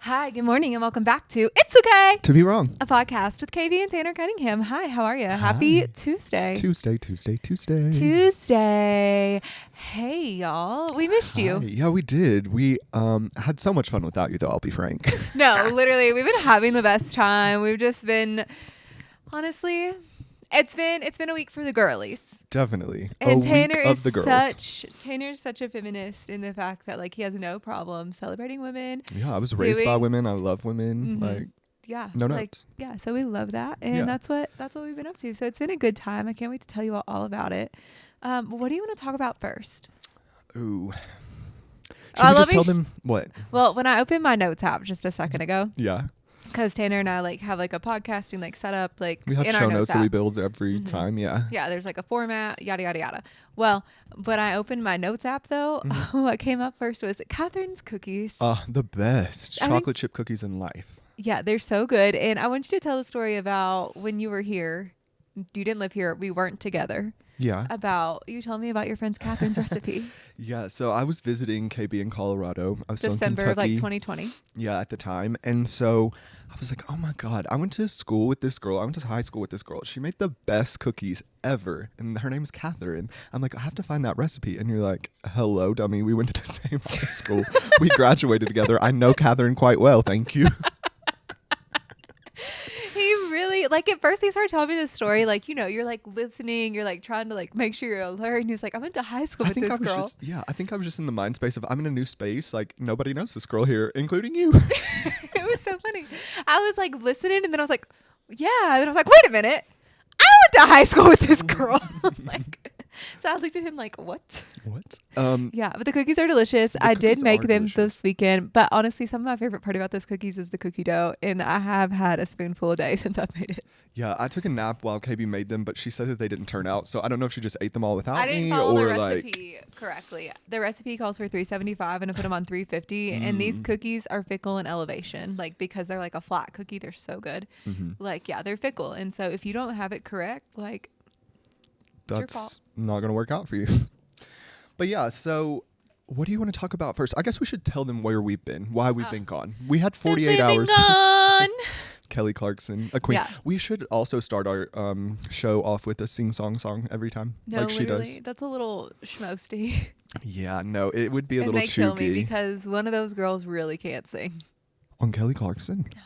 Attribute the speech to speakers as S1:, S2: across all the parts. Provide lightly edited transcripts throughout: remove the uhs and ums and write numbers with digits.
S1: Hi, good morning, and welcome back to It's Okay
S2: To Be Wrong,
S1: a podcast with KB and Tanner Cunningham. Hi, how are you?
S2: Hi.
S1: Happy Tuesday.
S2: Tuesday.
S1: Hey, y'all. We missed you.
S2: Yeah, we did. We had so much fun without you, though, I'll be frank.
S1: No, literally, we've been having the best time. We've just been, honestly, it's been a week for the girlies.
S2: Definitely.
S1: And Tanner's
S2: Such
S1: a feminist in the fact that like he has no problem celebrating women.
S2: Yeah, I was raised by women. I love women.
S1: Mm-hmm. Yeah.
S2: No
S1: like,
S2: notes.
S1: Yeah. So we love that. And that's what we've been up to. So it's been a good time. I can't wait to tell you all about it. What do you want to talk about first?
S2: Ooh. Should we just tell them what?
S1: Well, when I opened my notes app just a second ago.
S2: Yeah.
S1: Because Tanner and I like have like a podcasting like set up like
S2: we have
S1: in
S2: show
S1: our
S2: notes
S1: app.
S2: that we build every time. Yeah.
S1: Yeah, there's like a format, yada yada yada. Well, when I opened my notes app though, what came up first was Catherine's cookies.
S2: The best chocolate chip cookies in life.
S1: Yeah, they're so good. And I want you to tell the story about when you were here. You didn't live here. We weren't together.
S2: Yeah.
S1: You told me about your friend's Catherine's recipe.
S2: Yeah. So I was visiting KB in Colorado. I was
S1: December
S2: still in
S1: of like
S2: Kentucky.
S1: 2020.
S2: Yeah, at the time. And so I was like, oh my God, I went to school with this girl. I went to high school with this girl. She made the best cookies ever. And her name is Catherine. I'm like, I have to find that recipe. And you're like, hello, dummy. We went to the same high school. We graduated together. I know Catherine quite well. Thank you.
S1: He really, like, at first he started telling me this story, like, you know, you're like listening, you're like trying to like make sure you're alert. And he was like, I went to high school with this girl.
S2: I think I was just in the mind space of I'm in a new space. Like, nobody knows this girl here, including you.
S1: It was so funny. I was like listening and then I was like, yeah. And then I was like, wait a minute. I went to high school with this girl. Like, so I looked at him like, what?
S2: What?
S1: Yeah, but the cookies are delicious. I did make them this weekend, but honestly, some of my favorite part about those cookies is the cookie dough, and I have had a spoonful a day since I've made it.
S2: Yeah, I took a nap while KB made them, but she said that they didn't turn out, so I don't know if she just ate them all without me.
S1: I didn't follow the recipe correctly. The recipe calls for 375, and I put them on 350, and these cookies are fickle in elevation, like because they're like a flat cookie, they're so good. Like, yeah, they're fickle, and so if you don't have it correct, like,
S2: that's not going to work out for you. But yeah, so what do you want to talk about first? I guess we should tell them where we've been, why we've been gone. We had 48 hours.
S1: Been gone.
S2: Kelly Clarkson, a queen. Yeah. We should also start our show off with a sing-song every time,
S1: no,
S2: like she does.
S1: That's a little schmosty.
S2: Yeah, no, it would be a
S1: and
S2: little
S1: they
S2: chooky.
S1: Kill me because one of those girls really can't sing.
S2: On Kelly Clarkson?
S1: No.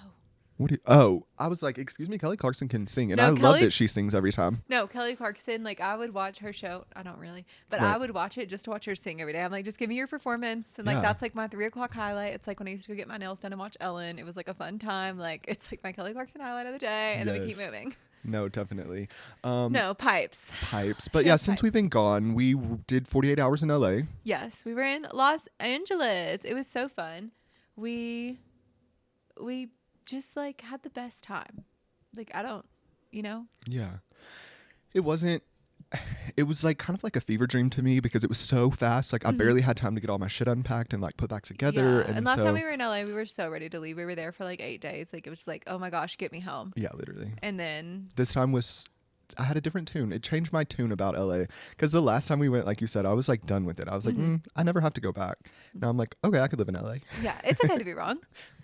S2: I was like, excuse me, Kelly Clarkson can sing, and I love that she sings every time.
S1: No, Kelly Clarkson, like I would watch her show. I don't really, but
S2: right.
S1: I would watch it just to watch her sing every day. I'm like, just give me your performance, and like that's like my 3:00 highlight. It's like when I used to go get my nails done and watch Ellen. It was like a fun time. Like it's like my Kelly Clarkson highlight of the day, and then we keep moving.
S2: No, definitely.
S1: No, pipes.
S2: But yeah, since we've been gone, we did 48 hours in LA.
S1: Yes, we were in Los Angeles. It was so fun. We just like had the best time. Like
S2: Yeah. It was like kind of like a fever dream to me because it was so fast. Like I barely had time to get all my shit unpacked and like put back together.
S1: Yeah. And last time we were in LA, we were so ready to leave. We were there for like 8 days. Like it was like, oh my gosh, get me home.
S2: Yeah, literally.
S1: And then
S2: this time I had a different tune. It changed my tune about LA because the last time we went, like you said, I was like done with it. I was like, I never have to go back. Now I'm like, okay, I could live in LA.
S1: Yeah, it's okay to be wrong.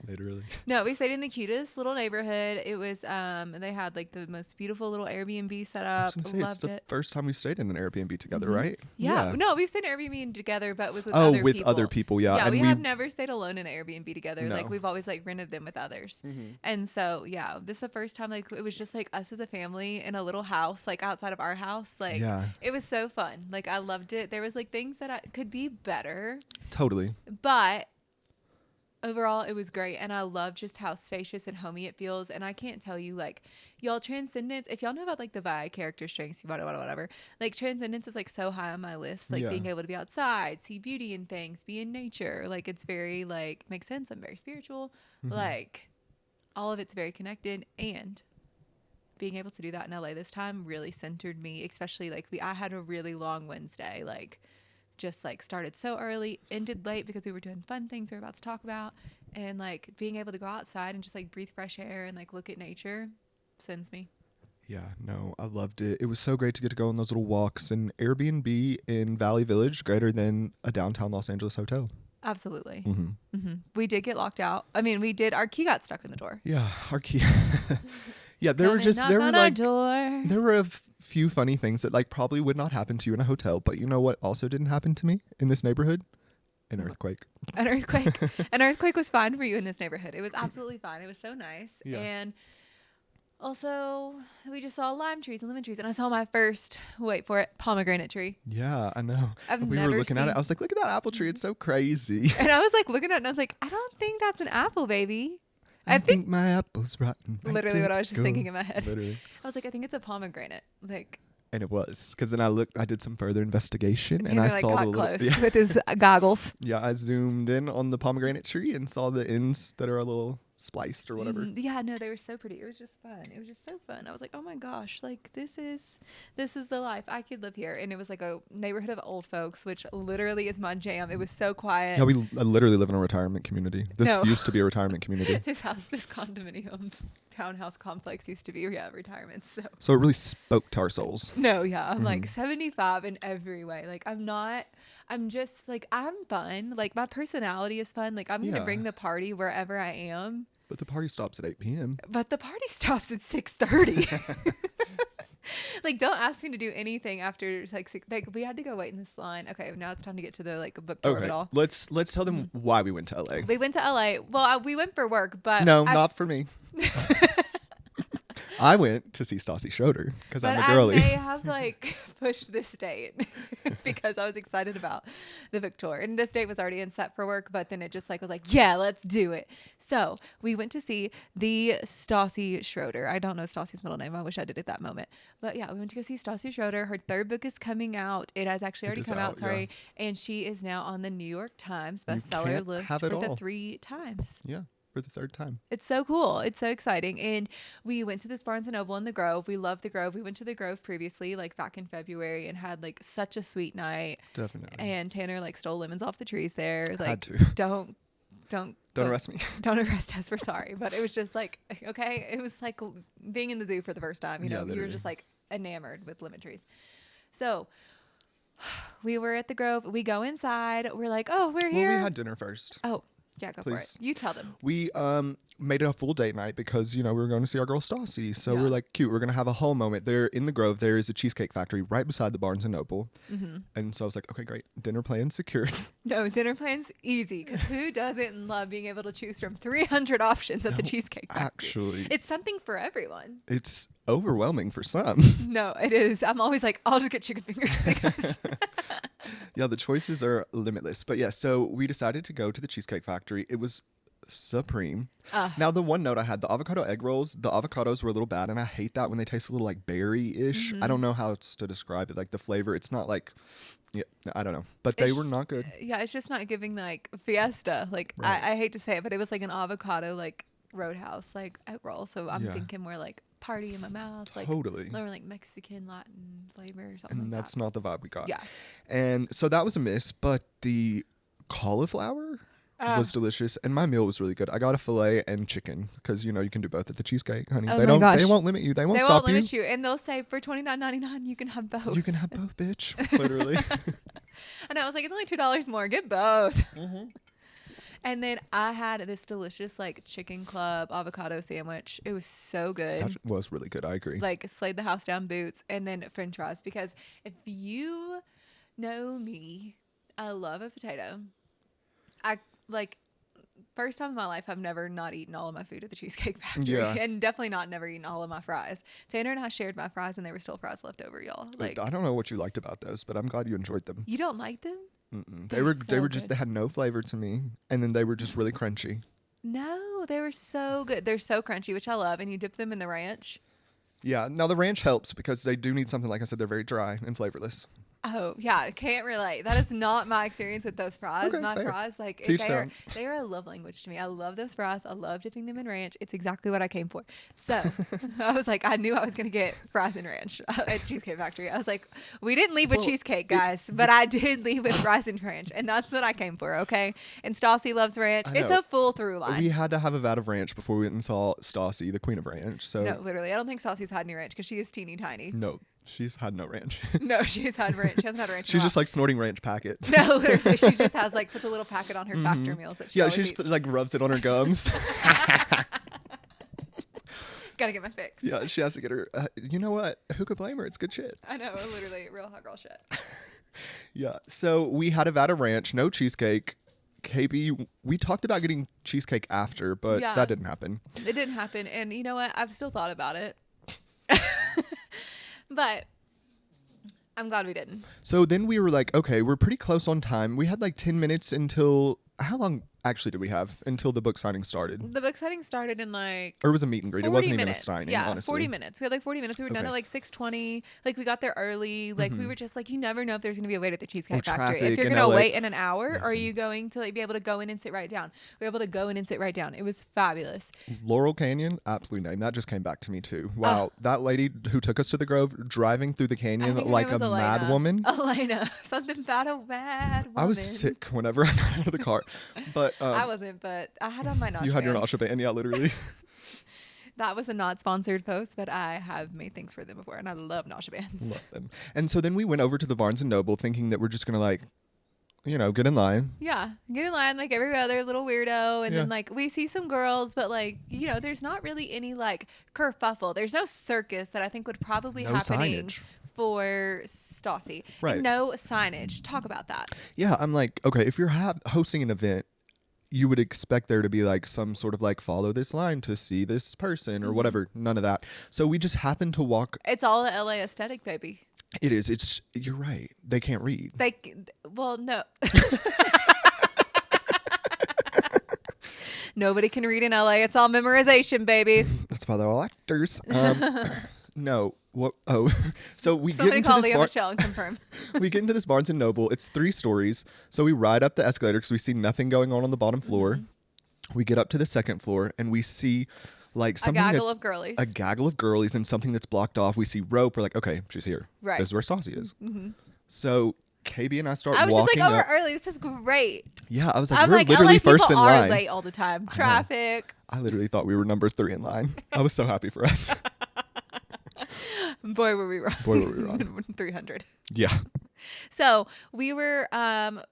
S2: Literally.
S1: No, we stayed in the cutest little neighborhood. It was, they had like the most beautiful little Airbnb set up.
S2: It's the first time we stayed in an Airbnb together, right?
S1: Yeah. No, we've stayed in an Airbnb together, but it was with other people.
S2: Other people, yeah.
S1: Yeah, we have never stayed alone in an Airbnb together.
S2: No.
S1: Like we've always like rented them with others. And so, yeah, this is the first time like it was just like us as a family in a little house, like outside of our house. Like it was so fun. Like I loved it. There was like things that could be better.
S2: Totally.
S1: But overall, it was great, and I love just how spacious and homey it feels. And I can't tell you, like, y'all, Transcendence, if y'all know about, like, the Vi character strengths, whatever, like, Transcendence is, like, so high on my list. Like, being able to be outside, see beauty in things, be in nature. Like, it's very, like, makes sense. I'm very spiritual. Like, all of it's very connected, and being able to do that in LA this time really centered me, especially, like, I had a really long Wednesday, like, just like started so early, ended late because we were doing fun things we were about to talk about, and like being able to go outside and just like breathe fresh air and like look at nature sends me.
S2: Yeah, no, I loved it. It was so great to get to go on those little walks. And Airbnb in Valley Village, greater than a downtown Los Angeles hotel.
S1: Absolutely.
S2: Mm-hmm.
S1: We did get locked out. I mean, our key got stuck in the door.
S2: Yeah, our key. Yeah,
S1: Knock on our door.
S2: there were a few funny things that like probably would not happen to you in a hotel, but you know what also didn't happen to me in this neighborhood? An earthquake.
S1: An earthquake. An earthquake was fine for you in this neighborhood. It was absolutely fine. It was so nice.
S2: Yeah.
S1: And also, we just saw lime trees and lemon trees, and I saw my first, wait for it, pomegranate tree.
S2: Yeah, I know. We
S1: never
S2: were looking at it.
S1: seen-
S2: I was like, look at that apple tree. It's so crazy.
S1: And I was like looking at it, and I was like, I don't think that's an apple, baby.
S2: I think my apple's rotten.
S1: Literally what I was just thinking in my head.
S2: Literally.
S1: I was like, I think it's a pomegranate. Like,
S2: And it was. Because then I did some further investigation and
S1: Tanner
S2: I
S1: like
S2: saw
S1: got
S2: the little.
S1: close
S2: Yeah,
S1: with his goggles.
S2: yeah, I zoomed in on the pomegranate tree and saw the ends that are a little spliced or whatever.
S1: Yeah, no, they were so pretty. It was just fun. It was just so fun. I was like, oh my gosh, like this is the life. I could live here. And it was like a neighborhood of old folks, which literally is my jam. It was so quiet.
S2: Yeah, we literally live in a retirement community. This
S1: No.
S2: used to be a retirement community.
S1: this condominium townhouse complex used to be retirement.
S2: So it really spoke to our souls.
S1: No, yeah, I'm like
S2: Mhm.
S1: 75 in every way. Like I'm just like, I'm fun. Like my personality is fun. Like I'm going to
S2: Yeah.
S1: bring the party wherever I am.
S2: But the party stops at 8 p.m.
S1: But the party stops at 6:30. Like, don't ask me to do anything after like we had to go wait in this line. Okay, now it's time to get to the like book tour of
S2: Okay,
S1: it all.
S2: let's tell them why we went to LA.
S1: We went to LA. Well, we went for work, but
S2: No, not for me. I went to see Stassi Schroeder because
S1: But
S2: I'm a girly.
S1: I may have like pushed this date because I was excited about the book tour, and this date was already in set for work. But then it just like was like, yeah, let's do it. So we went to see the Stassi Schroeder. I don't know Stassi's middle name. I wish I did at that moment. But yeah, we went to go see Stassi Schroeder. Her third book is coming out. It has actually already
S2: is
S1: come out.
S2: out,
S1: Sorry, and she is now on the New York Times
S2: You
S1: bestseller
S2: can't
S1: list
S2: have
S1: for
S2: it
S1: the
S2: all.
S1: 3 times.
S2: Yeah, for the third time.
S1: It's so cool. It's so exciting. And we went to this Barnes & Noble in the Grove. We love the Grove. We went to the Grove previously, like back in February, and had like such a sweet night.
S2: Definitely.
S1: And Tanner like stole lemons off the trees there. Like,
S2: Had to.
S1: Don't
S2: Don't arrest me.
S1: Don't arrest us. We're sorry. But it was just like, okay. It was like being in the zoo for the first time. You
S2: Yeah,
S1: know, you were
S2: literally.
S1: just like enamored with lemon trees. So we were at the Grove. We go inside. We're like, oh, we're here.
S2: Well, we had dinner first.
S1: Oh, yeah, go for it.
S2: Please.
S1: You tell them.
S2: We made it a full date night because, you know, we were going to see our girl Stassi. So
S1: Yeah.
S2: we're like, cute. We're going to have a whole moment. There in the Grove, there is a Cheesecake Factory right beside the Barnes & Noble.
S1: Mm-hmm.
S2: And so I was like, okay, great. Dinner plan secured.
S1: No, dinner plan's easy because who doesn't love being able to choose from 300 options at the
S2: No,
S1: Cheesecake Factory?
S2: Actually,
S1: It's something for everyone.
S2: it's overwhelming for some.
S1: No, it is. I'm always like, I'll just get chicken fingers. because-
S2: Yeah, the choices are limitless. But yeah, so we decided to go to the Cheesecake Factory. It was supreme. Now, the one note I had, the avocado egg rolls, the avocados were a little bad, and I hate that when they taste a little like berry-ish. I don't know how else to describe it. Like the flavor, it's not like, yeah, I don't know. But they
S1: It's-
S2: were not good.
S1: Yeah, it's just not giving like fiesta. Like
S2: Right.
S1: I hate to say it, but it was like an avocado like roadhouse like egg roll. So I'm
S2: Yeah.
S1: thinking more like party in my mouth, like
S2: Totally.
S1: more like Mexican Latin flavor or something.
S2: And
S1: like
S2: that's
S1: that.
S2: not the vibe we got.
S1: Yeah.
S2: And so that was a miss, but the cauliflower was delicious, and my meal was really good. I got a filet and chicken because, you know, you can do both at the Cheesecake, honey.
S1: Oh
S2: they
S1: my
S2: don't.
S1: gosh.
S2: They won't limit you. They won't
S1: They
S2: stop
S1: won't limit you, and they'll say for $29.99 you can have both.
S2: You can have both, bitch. Literally.
S1: And I was like, it's only $2 more. Get both. And then I had this delicious like chicken club avocado sandwich. It was so good.
S2: That was really good. I agree.
S1: Like slayed the house down boots, and then French fries. Because if you know me, I love a potato. I like. First time in my life, I've never not eaten all of my food at the Cheesecake Factory.
S2: Yeah.
S1: And definitely not never eaten all of my fries. Tanner and I shared my fries, and there were still fries left over, y'all. Like,
S2: I don't know what you liked about those, but I'm glad you enjoyed them.
S1: you don't like them?
S2: Mm-mm.
S1: They're
S2: They
S1: so
S2: were just
S1: good.
S2: they had no flavor to me, and then they were just really crunchy.
S1: No, they were so good. They're so crunchy, which I love. And you dip them in the ranch.
S2: Yeah. Now the ranch helps because they do need something. Like I said, they're very dry and flavorless.
S1: Oh, yeah, I can't relate. That is not my experience with those fries.
S2: Okay,
S1: My
S2: fair.
S1: fries, like,
S2: To each
S1: they
S2: their
S1: are,
S2: own.
S1: they are a love language to me. I love those fries. I love dipping them in ranch. It's exactly what I came for. So I was like, I knew I was going to get fries and ranch at Cheesecake Factory. I was like, we didn't leave with
S2: Well,
S1: cheesecake, guys, but I did leave with fries and ranch. And that's what I came for, okay? And Stassi loves ranch.
S2: I
S1: It's
S2: know.
S1: a full through line.
S2: We had to have a vat of ranch before we went and saw Stassi, the queen of ranch. So
S1: No, literally. I don't think Stassi's had any ranch because she is teeny tiny.
S2: no, She's had no ranch.
S1: No, she's had ranch. She hasn't had ranch.
S2: She's just like snorting ranch packets.
S1: No, literally, she just has like puts a little packet on her factor meals that she
S2: Yeah,
S1: always
S2: she just
S1: eats.
S2: like rubs it on her gums.
S1: Gotta get my fix.
S2: Yeah, she has to get her. You know what? Who could blame her? It's good shit.
S1: I know, literally, real hot girl shit.
S2: Yeah. So we had Nevada ranch, no cheesecake. KB, we talked about getting cheesecake after, but
S1: Yeah.
S2: that didn't happen.
S1: It didn't happen, and you know what? I've still thought about it, but I'm glad we didn't.
S2: So then we were like, okay, we're pretty close on time. We had like 10 minutes until. How long actually did we have until the book signing started?
S1: The book signing started in like
S2: Or it was a meet and greet. It
S1: 40
S2: wasn't
S1: minutes.
S2: even a signing,
S1: Yeah,
S2: honestly.
S1: 40 minutes. We had like 40 minutes. We were done
S2: Okay.
S1: at like 6:20. Like we got there early. Like we were just like, you never know if there's gonna be a wait at the Cheesecake
S2: Or
S1: Factory. If
S2: traffic
S1: you're
S2: in
S1: gonna
S2: LA.
S1: wait in an hour, or are
S2: Listen.
S1: you going to like be able to go in and sit right down? We were able to go in and sit right down. It was fabulous.
S2: Laurel Canyon, absolute name. That just came back to me too. Wow. That lady who took us to the Grove, driving through the
S1: I
S2: canyon
S1: think her
S2: like
S1: name
S2: a
S1: was
S2: mad
S1: Elena.
S2: woman.
S1: Elena, something about a mad woman.
S2: I was sick whenever I got out of the car. But
S1: I wasn't, but I had on my nausea
S2: you had your
S1: bands.
S2: nausea band, yeah, literally.
S1: That was a not sponsored post, but I have made things for them before, and I love nausea bands.
S2: Love them. And so then we went over to the Barnes and Noble thinking that we're just gonna like, you know, get in line.
S1: Yeah, get in line like every other little weirdo, and
S2: Yeah.
S1: then like we see some girls, but like you know, there's not really any like kerfuffle. There's no circus that I think would probably
S2: No
S1: happening
S2: signage.
S1: for Stassi.
S2: Right.
S1: And no signage. Talk about that.
S2: Yeah, I'm like, okay, if you're hosting an event, you would expect there to be like some sort of like follow this line to see this person or whatever. None of that. So we just happened to walk.
S1: It's all the LA aesthetic, baby.
S2: It is. It's. You're right. They can't read.
S1: Well, no. Nobody can read in LA. It's all memorization, babies.
S2: That's why they're all actors. No. What? Oh, so we
S1: Somebody
S2: get into
S1: call
S2: this
S1: Leah Michelle and confirm.
S2: we get into this Barnes and Noble. It's 3 stories. So we ride up the escalator because we see nothing going on the bottom floor. We get up to the 2nd floor and we see like something
S1: gaggle
S2: that's
S1: of girlies.
S2: a gaggle of girlies and something that's blocked off. We see rope. We're like, okay, she's here.
S1: Right.
S2: This is where Stassi is. So KB and I start
S1: I was just
S2: walking
S1: like, oh,
S2: up.
S1: we're early. This is great.
S2: Yeah, I was like,
S1: I'm
S2: we're
S1: like,
S2: literally
S1: LA
S2: first
S1: people
S2: in
S1: are
S2: line.
S1: late all the time. Traffic.
S2: I literally thought we were number 3 in line. I was so happy for us.
S1: Boy, were we wrong.
S2: Boy, were we wrong.
S1: 300.
S2: Yeah.
S1: So we were,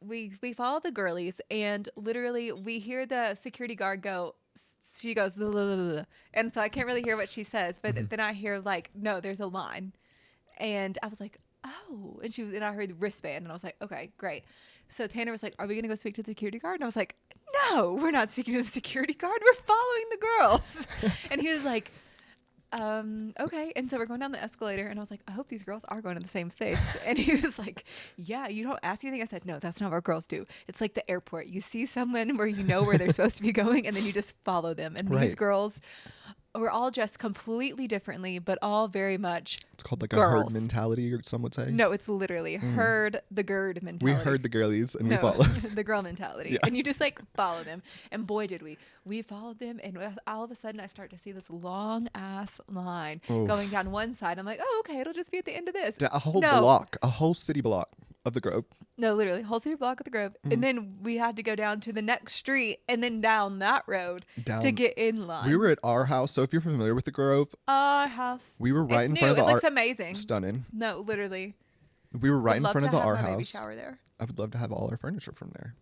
S1: we followed the girlies, and literally we hear the security guard go. She goes, "Ugh." And so I can't really hear what she says, but then I hear like, no, there's a line, and I was like, oh, and I heard the wristband, and I was like, okay, great. So Tanner was like, are we gonna go speak to the security guard? And I was like, no, we're not speaking to the security guard. We're following the girls. And he was like, okay. And so we're going down the escalator, and I was like, I hope these girls are going to the same space. And he was like, yeah, you don't ask anything. I said, no, that's not what girls do. It's like the airport. You see someone where you know where they're supposed to be going, and then you just follow them. And these
S2: Right.
S1: girls were all dressed completely differently, but all very much
S2: It's called like
S1: girls.
S2: a herd mentality, or some would say.
S1: No, it's literally herd the gird
S2: We
S1: mentality.
S2: heard the girlies and we
S1: No,
S2: followed.
S1: the girl mentality.
S2: Yeah.
S1: And you just like follow them. And boy, did we. We followed them. And all of a sudden I start to see this long ass line
S2: Oof.
S1: going down one side. I'm like, oh, okay. It'll just be at the end of this.
S2: A whole
S1: No.
S2: block, a whole city block of the Grove.
S1: No, literally. Whole city block of the Grove.
S2: Mm-hmm.
S1: And then we had to go down to the next street and then down that road to
S2: Down-
S1: get in line.
S2: We were at our house. So if you're familiar with the Grove,
S1: our house.
S2: we were right
S1: It's
S2: in
S1: new.
S2: front of
S1: It
S2: the
S1: looks
S2: art.
S1: amazing.
S2: Stunning.
S1: No, literally.
S2: We were right
S1: Would
S2: in
S1: love
S2: front of
S1: to
S2: the
S1: have
S2: our
S1: my baby
S2: house.
S1: shower there.
S2: I would love to have all our furniture from there.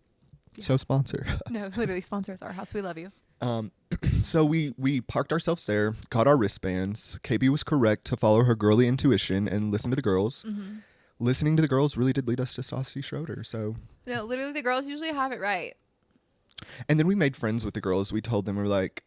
S2: So sponsor.
S1: No, literally sponsor us our house. We love you.
S2: So we parked ourselves there, got our wristbands. KB was correct to follow her girly intuition and listen to the girls.
S1: Mm-hmm.
S2: Listening to the girls really did lead us to Stassi Schroeder. So,
S1: No, literally the girls usually have it right.
S2: and then we made friends with the girls. We told them, we were like,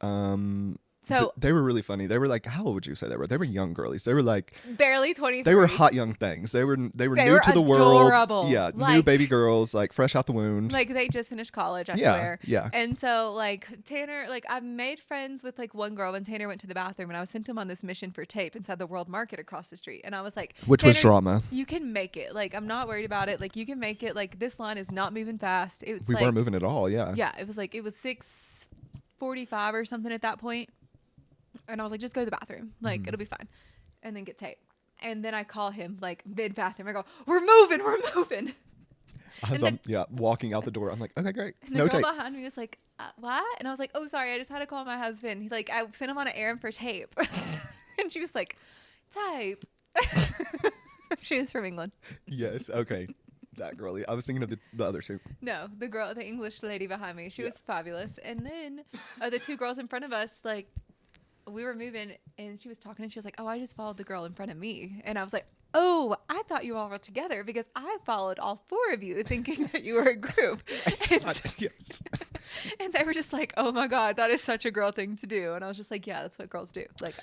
S1: So
S2: they were really funny. They were like, how old would you say they were? They were young girlies. They were like,
S1: barely 23.
S2: they were hot young things. They were new
S1: They
S2: to
S1: were
S2: the world.
S1: adorable.
S2: Yeah, new
S1: Like-
S2: baby girls, like fresh out the wound.
S1: Like they just finished college, I
S2: Yeah,
S1: swear.
S2: yeah.
S1: And so like Tanner, like I've made friends with like one girl when Tanner went to the bathroom, and I was sent him on this mission for tape inside the World Market across the street. And I was like,
S2: Which was
S1: "Tanner,
S2: drama.
S1: You can make it. Like I'm not worried about it. Like you can make it. Like this line is not moving fast. It's
S2: We
S1: like,
S2: weren't moving at all. Yeah.
S1: Yeah, it was 6:45 or something at that point. And I was like, just go to the bathroom. Like,
S2: Mm-hmm.
S1: it'll be fine. And then get tape. And then I call him, like, mid-bathroom. I go, we're moving.
S2: As
S1: And
S2: I'm walking out the door, I'm like, okay, great.
S1: And the
S2: No
S1: girl
S2: tape.
S1: behind me was like, what? And I was like, oh, sorry. I just had to call my husband. He, like, I sent him on an errand for tape. And she was like, tape? She was from England.
S2: Yes. Okay. That girly. I was thinking of the other two.
S1: No, the English lady behind me. She was fabulous. And then the two girls in front of us, like, we were moving and she was talking and she was like, oh, I just followed the girl in front of me. And I was like, oh, I thought you all were together because I followed all four of you thinking that you were a group.
S2: Yes.
S1: And they were just like, oh my God, that is such a girl thing to do. And I was just like, yeah, that's what girls do. Like,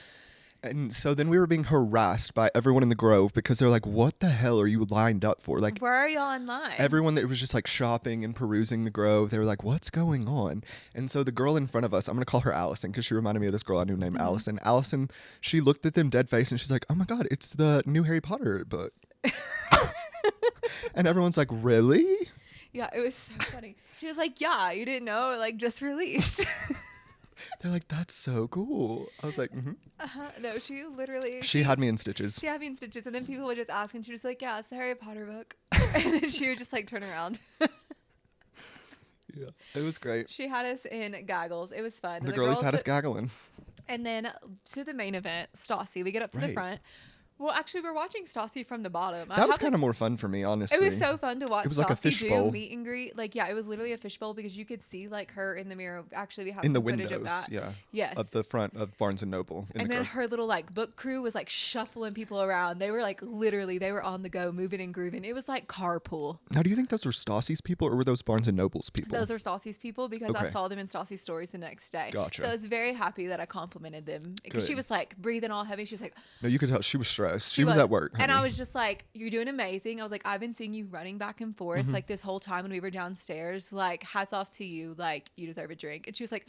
S2: and so then we were being harassed by everyone in the Grove because they're like, what the hell are you lined up for? Like,
S1: where are y'all in line?
S2: everyone that was just like shopping and perusing the Grove, they were like, what's going on? And so the girl in front of us, I'm going to call her Allison because she reminded me of this girl I knew named Allison. Allison, she looked at them dead face and she's like, oh my God, it's the new Harry Potter book. And everyone's like, really?
S1: Yeah, it was so funny. She was like, yeah, you didn't know, like, just released.
S2: They're like, that's so cool. I was like, mm-hmm.
S1: No, she literally.
S2: She had me in stitches.
S1: She had me in stitches. And then people would just ask and she was like, yeah, it's the Harry Potter book. And then she would just like turn around.
S2: Yeah, it was great.
S1: She had us in gaggles. It was fun.
S2: The girlies had us gaggling.
S1: And then to the main event, Stassi. We get up to the front. Well, actually, we're watching Stassi from the bottom.
S2: That was kind of more fun for me, honestly.
S1: It was so fun to watch.
S2: It was like a fishbowl
S1: meet and greet. Like, yeah, it was literally a fishbowl because you could see like her in the mirror. Actually, we have
S2: in
S1: some
S2: the
S1: footage
S2: windows,
S1: of that.
S2: yeah.
S1: Yes.
S2: Of the front of Barnes and Noble.
S1: And then her little like book crew was like shuffling people around. They were like literally, they were on the go, moving and grooving. It was like carpool.
S2: Now, do you think those were Stassi's people or were those Barnes and Noble's people?
S1: Those are Stassi's people because I saw them in Stassi's stories the next day.
S2: Gotcha.
S1: So I was very happy that I complimented them because she was like breathing all heavy. She was like,
S2: no, you could tell she was stressed. She was at work.
S1: And I was just like, you're doing amazing. I was like, I've been seeing you running back and forth like this whole time when we were downstairs. Like, hats off to you. Like, you deserve a drink. And she was like,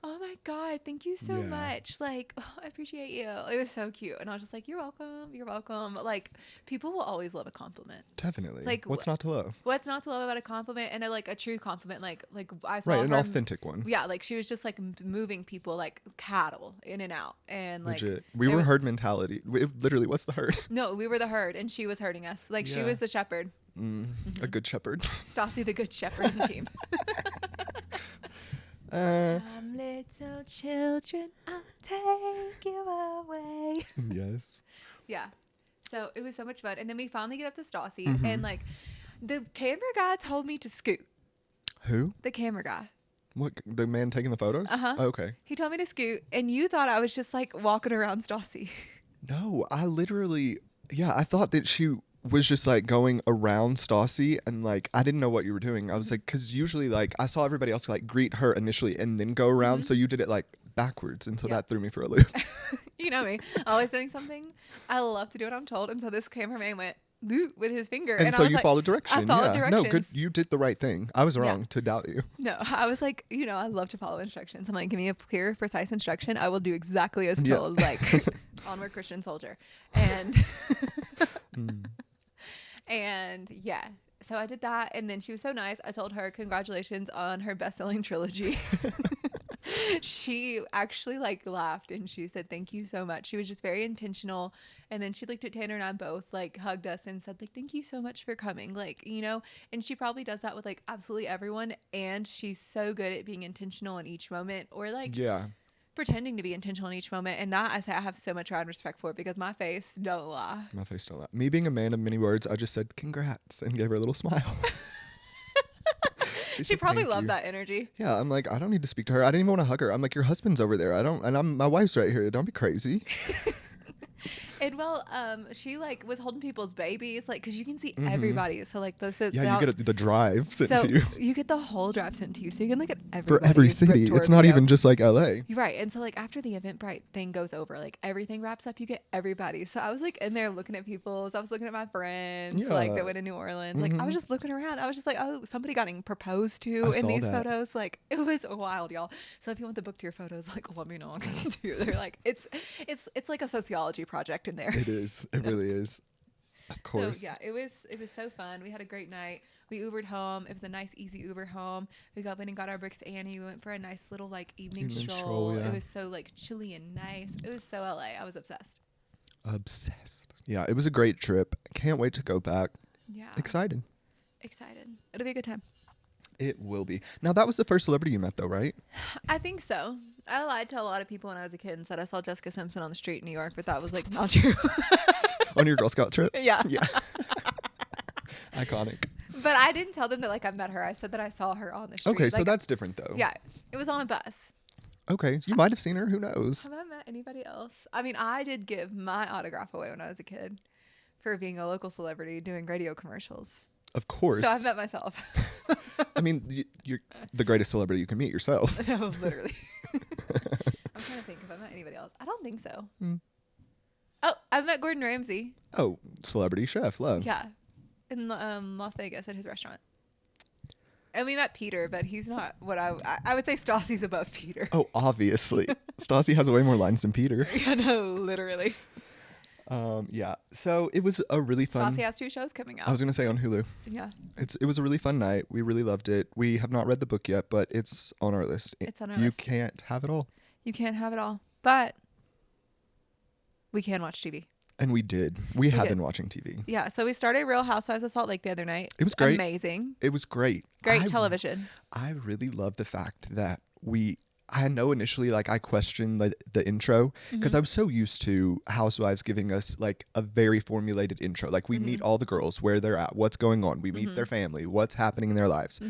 S1: oh my God, thank you so much. Like, oh, I appreciate you. It was so cute. And I was just like, you're welcome. You're welcome. Like, people will always love a compliment.
S2: Definitely.
S1: Like,
S2: what's not to love?
S1: What's not to love about a compliment and a true compliment? Like I saw
S2: an
S1: her,
S2: authentic one.
S1: Yeah, like she was just like moving people like cattle in and out. And like,
S2: legit. We were herd mentality. It literally was the herd.
S1: No, we were the herd and she was herding us. Like she was the shepherd.
S2: A good shepherd.
S1: Stassi the good shepherd team. Come little children, I'll take you away.
S2: Yes.
S1: Yeah. So it was so much fun. And then we finally get up to Stassi and like the camera guy told me to scoot.
S2: Who?
S1: The camera guy.
S2: What, the man taking the photos?
S1: Uh-huh.
S2: Oh, okay.
S1: He told me to scoot and you thought I was just like walking around Stassi.
S2: No, I literally, I thought that she was just like going around Stassi and like I didn't know what you were doing. I was like, because usually like I saw everybody else like greet her initially and then go around. So you did it like backwards, and so that threw me for a loop.
S1: You know me, always doing something. I love to do what I'm told, and so this cameraman went with his finger,
S2: and so you followed direction.
S1: I followed directions.
S2: No, good. You did the right thing. I was wrong to doubt you.
S1: No, I was like, I love to follow instructions. I'm like, give me a clear, precise instruction. I will do exactly as told. Like, onward Christian soldier, and. And yeah, so I did that. And then she was so nice. I told her congratulations on her best-selling trilogy. She actually like laughed and she said, thank you so much. She was just very intentional. And then she looked at Tanner and I both, like hugged us and said like, thank you so much for coming. Like, and she probably does that with like absolutely everyone. And she's so good at being intentional in each moment or like, pretending to be intentional in each moment. And that I say I have so much pride and respect for because my face don't lie.
S2: My face don't lie. Me being a man of many words, I just said congrats and gave her a little smile.
S1: She probably loved that energy.
S2: Yeah, I'm like, I don't need to speak to her. I didn't even want to hug her. I'm like, your husband's over there. My wife's right here. Don't be crazy.
S1: And she like was holding people's babies, like, cause you can see everybody. So like you
S2: get the drive sent to you.
S1: You get the whole drive sent to you, so you can look at everybody.
S2: For every city, it's not even just like LA.
S1: Right, and so like after the Eventbrite thing goes over, like everything wraps up, you get everybody. So I was like in there looking at people. So I was looking at my friends, like that went to New Orleans. Like I was just looking around. I was just like, oh, somebody got proposed to in these photos. Like it was wild, y'all. So if you want the book tour photos, like let me know. I can do. They're like it's like a sociology project in there.
S2: It is. It really is. Of course.
S1: So yeah, it was so fun. We had a great night. We Ubered home. It was a nice, easy Uber home. We went and got our Bricks Annie. We went for a nice little like evening stroll. It was so like chilly and nice. It was so LA. I was obsessed.
S2: Yeah, it was a great trip. Can't wait to go back.
S1: Yeah.
S2: Excited.
S1: It'll be a good time.
S2: It will be. Now, that was the first celebrity you met, though, right?
S1: I think so. I lied to a lot of people when I was a kid and said I saw Jessica Simpson on the street in New York, but that was like not true.
S2: On your Girl Scout trip?
S1: Yeah.
S2: Yeah. Iconic.
S1: But I didn't tell them that like I met her. I said that I saw her on the street.
S2: Okay, so
S1: Like,
S2: that's different though.
S1: yeah, it was on a bus.
S2: Okay, you might have seen her. Who knows?
S1: Have I met anybody else? I mean, I did give my autograph away when I was a kid for being a local celebrity doing radio commercials.
S2: Of course.
S1: So I've met myself.
S2: I mean, you're the greatest celebrity you can meet yourself.
S1: No, literally. I'm trying to think if I met anybody else. I don't think so. Oh, I've met Gordon Ramsay.
S2: Oh, celebrity chef, love.
S1: Yeah, in Las Vegas at his restaurant. And we met Peter, but he's not what I would say Stassi's above Peter.
S2: Oh, obviously. Stassi has way more lines than Peter.
S1: Yeah, no, literally.
S2: Yeah. So it was a really fun.
S1: Stassi has 2 shows coming out.
S2: I was gonna say on Hulu.
S1: Yeah.
S2: It was a really fun night. We really loved it. We have not read the book yet, but it's on our list.
S1: It's on our
S2: list.
S1: list.
S2: You can't have it all.
S1: You can't have it all, but we can watch TV.
S2: And we did. We have
S1: did.
S2: been watching TV.
S1: Yeah, so we started Real Housewives of Salt Lake the other night.
S2: It was great.
S1: Amazing.
S2: It was great.
S1: Great television.
S2: I really love the fact that I know initially like I questioned the intro because I was so used to Housewives giving us like a very formulated intro. Like we meet all the girls, where they're at, what's going on. We meet their family, what's happening in their lives.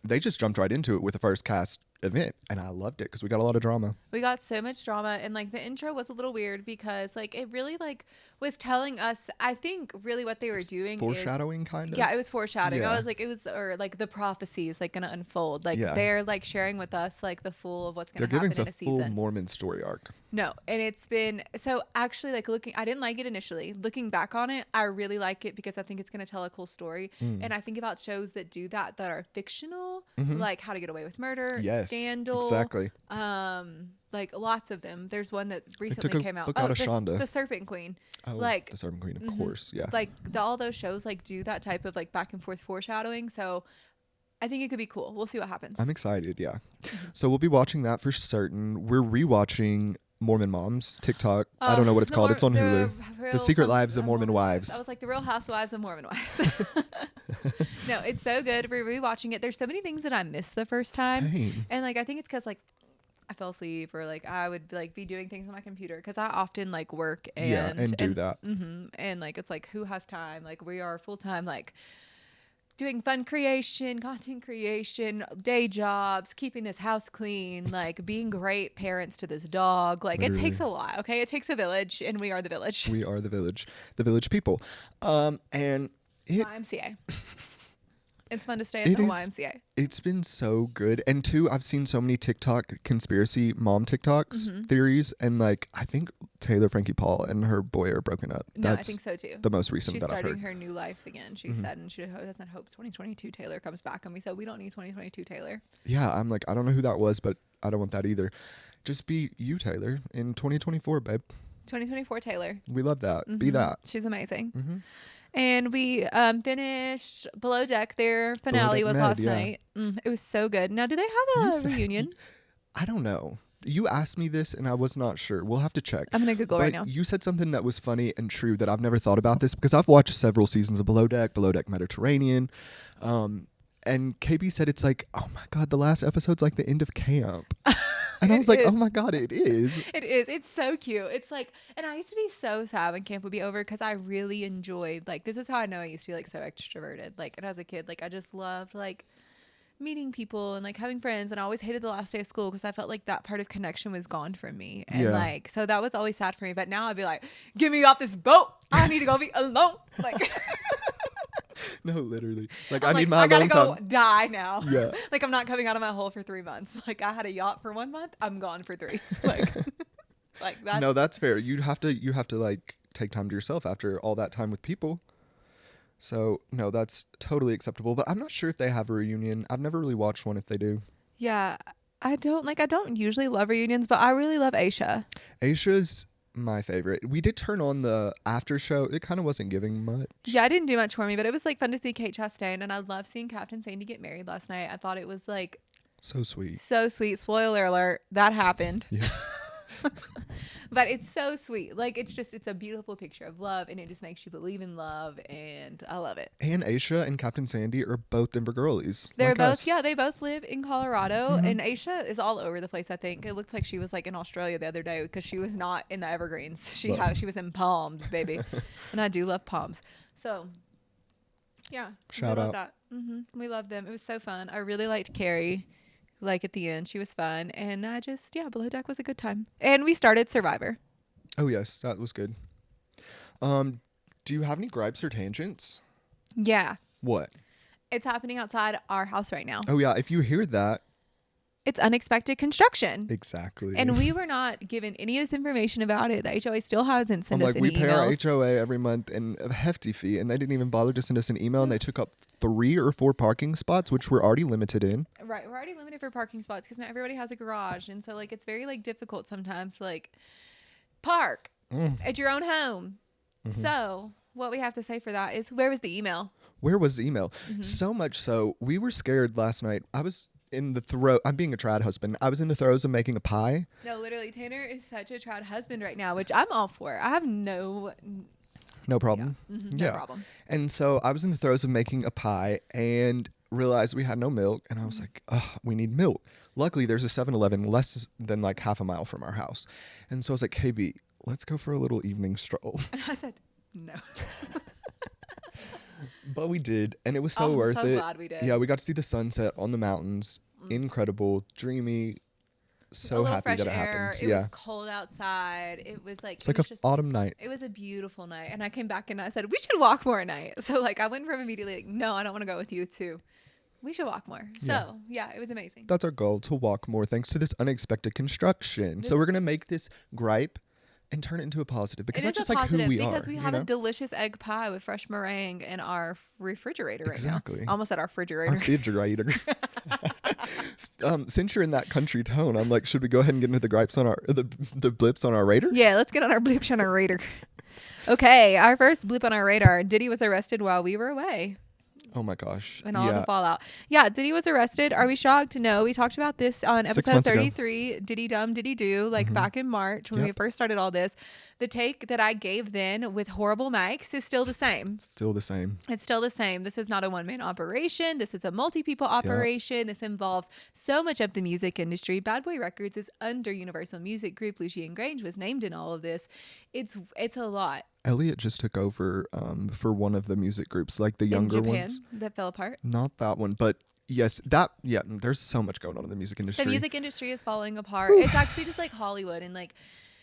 S2: They just jumped right into it with the first cast event, and I loved it because we got a lot of drama.
S1: We got so much drama, and like the intro was a little weird because like it really like was telling us, I think really what they were doing
S2: Foreshadowing kind of.
S1: Yeah, it was foreshadowing.
S2: Yeah.
S1: I was like, it was, or like the prophecy is like gonna unfold. Like
S2: Yeah.
S1: they're like sharing with us like the full of what's gonna
S2: They're
S1: happen
S2: giving
S1: in
S2: us
S1: a
S2: a full
S1: season.
S2: Mormon story arc.
S1: No, and it's been so actually like looking, I didn't like it initially. Looking back on it, I really like it because I think it's gonna tell a cool story. And I think about shows that do that are fictional, like How to Get Away with Murder,
S2: Yes,
S1: Scandal,
S2: exactly.
S1: like lots of them. There's one that
S2: took
S1: recently
S2: a
S1: came out.
S2: book out of Shonda.
S1: The Serpent Queen.
S2: Oh,
S1: like
S2: the Serpent Queen, of course, yeah.
S1: Like all those shows like do that type of like back and forth foreshadowing. So I think it could be cool. We'll see what happens.
S2: I'm excited, yeah. So we'll be watching that for certain. We're rewatching Mormon Moms, TikTok. I don't know what it's called. It's on Hulu. The Secret Lives of Mormon Wives.
S1: I was like, The Real Housewives of Mormon Wives. No, it's so good. We're rewatching it. There's so many things that I missed the first time.
S2: Same.
S1: And like I think it's because like I fell asleep or like I would like be doing things on my computer because I often like work and
S2: do that.
S1: And like it's like who has time? Like we are full time like doing fun creation, content creation, day jobs, keeping this house clean, like being great parents to this dog. Like
S2: Literally.
S1: it takes a lot. Okay, it takes a village, and we are the village.
S2: We are the village people. And
S1: YMCA. It's fun to stay at the YMCA.
S2: It's been so good. And two, I've seen so many TikTok conspiracy mom TikToks theories. And like, I think Taylor Frankie Paul and her boy are broken up.
S1: No, I think so too.
S2: The most recent
S1: She's
S2: that I've
S1: starting
S2: heard.
S1: her new life again. She said, and she doesn't hope 2022 Taylor comes back. And we said, we don't need 2022 Taylor.
S2: Yeah, I'm like, I don't know who that was, but I don't want that either. Just be you, Taylor, in 2024, babe.
S1: 2024 Taylor.
S2: We love that. Be that.
S1: She's amazing. And we finished Below Deck. Their finale was last night. It was so good. Now, do they have a reunion?
S2: I don't know. You asked me this and I was not sure. We'll have to check.
S1: I'm going to Google right now.
S2: You said something that was funny and true that I've never thought about this because I've watched several seasons of Below Deck Mediterranean. And KB said it's like, oh my God, the last episode's like the end of camp. And I was like, oh my God, it is.
S1: It is. It's so cute. It's like, and I used to be so sad when camp would be over because I really enjoyed, like, this is how I know I used to be like so extroverted. Like, and as a kid, like, I just loved like meeting people and like having friends. And I always hated the last day of school because I felt like that part of connection was gone from me. And like, so that was always sad for me. But now I'd be like, get me off this boat. I need to go be alone. Like,
S2: no, literally. Like,
S1: I
S2: need my alone time.
S1: I gotta go die now.
S2: Yeah.
S1: Like, I'm not coming out of my hole for 3 months. Like, I had a yacht for 1 month. I'm gone for 3. Like, like that's.
S2: No, that's fair. You have to like take time to yourself after all that time with people. So no, that's totally acceptable. But I'm not sure if they have a reunion. I've never really watched one if they do.
S1: Yeah. I don't usually love reunions, but I really love Aisha.
S2: Aisha's my favorite. We did turn on the after show. It kind of wasn't giving much.
S1: Yeah, I didn't do much for me, but it was like fun to see Kate Chastain, and I love seeing Captain Sandy get married last night. I thought it was like
S2: so sweet.
S1: So sweet. Spoiler alert, that happened.
S2: Yeah.
S1: But it's so sweet. Like it's a beautiful picture of love, and it just makes you believe in love, and I love it.
S2: And Aisha and Captain Sandy are both Denver girlies.
S1: They're
S2: like
S1: both
S2: us.
S1: yeah, they both live in Colorado,
S2: Mhm.
S1: and Aisha is all over the place. I think it looks like she was like in Australia the other day because she was not in the Evergreens. She was in Palms, baby, and I do love Palms. So yeah,
S2: Shout
S1: we love
S2: out.
S1: that. We love them. It was so fun. I really liked Carrie. Like at the end, she was fun, and I just Below Deck was a good time. And we started Survivor.
S2: Oh yes, that was good. Do you have any gripes or tangents?
S1: Yeah,
S2: What?
S1: it's happening outside our house right now.
S2: Oh yeah, if you hear that,
S1: It's unexpected construction.
S2: exactly.
S1: And we were not given any of this information about it. The HOA still hasn't
S2: I'm
S1: sent us
S2: like,
S1: any
S2: we pay our
S1: emails.
S2: HOA every month and a hefty fee, and they didn't even bother to send us an email, and they took up 3 or 4 parking spots, which we're already limited in.
S1: Right, we're already limited for parking spots because not everybody has a garage, and so like it's very like difficult sometimes to like park at your own home. So what we have to say for that is, where was the email?
S2: Where was the email? So much so, we were scared last night. I was in the throes. I'm being a trad husband. I was in the throes of making a pie.
S1: No, literally, Tanner is such a trad husband right now, which I'm all for. I have no
S2: problem.
S1: no problem.
S2: And so I was in the throes of making a pie and realized we had no milk. And I was like, ugh, we need milk. Luckily, there's a 7-Eleven less than like half a mile from our house. And so I was like, KB, let's go for a little evening stroll.
S1: And I said, no.
S2: But we did. And it was so
S1: I'm
S2: worth
S1: so
S2: it.
S1: glad we did.
S2: Yeah, we got to see the sunset on the mountains. Incredible, dreamy.
S1: A
S2: So
S1: little
S2: happy
S1: fresh
S2: that it
S1: air.
S2: happened.
S1: It
S2: Yeah.
S1: was cold outside. It was like
S2: It's like an autumn night.
S1: It was a beautiful night. And I came back and I said, we should walk more at night. So like I went from immediately like, no, I don't want to go with you too. We should walk more. So yeah, it was amazing.
S2: That's our goal, to walk more thanks to this unexpected construction. So we're going to make this gripe and turn it into a positive, because
S1: It
S2: that's
S1: is
S2: just
S1: a
S2: like who
S1: positive
S2: we
S1: because
S2: are.
S1: we
S2: you
S1: have
S2: know?
S1: a delicious egg pie with fresh meringue in our refrigerator right
S2: Exactly.
S1: now. Almost at our refrigerator.
S2: Our refrigerator. Since you're in that country tone, I'm like, should we go ahead and get into the gripes on the blips on our radar?
S1: Yeah, let's get on our blip on our radar. Okay, our first blip on our radar. Diddy was arrested while we were away.
S2: Oh my gosh.
S1: And all the fallout. Yeah, Diddy was arrested. Are we shocked? No. We talked about this on
S2: 6
S1: episode
S2: months ago.
S1: 33, Diddy Dumb, Diddy Do, like back in March when we
S2: Yep.
S1: first started all this. The take that I gave then with horrible mics is still the same.
S2: Still the same.
S1: It's still the same. This is not a one-man operation. This is a multi-people operation. This involves so much of the music industry. Bad Boy Records is under Universal Music Group. Lucian Grange was named in all of this. It's a lot.
S2: Elliot just took over for one of the music groups, like the younger
S1: in Japan,
S2: ones.
S1: that fell apart.
S2: Not that one, but yes, there's so much going on in the music industry.
S1: The music industry is falling apart. It's actually just like Hollywood, and like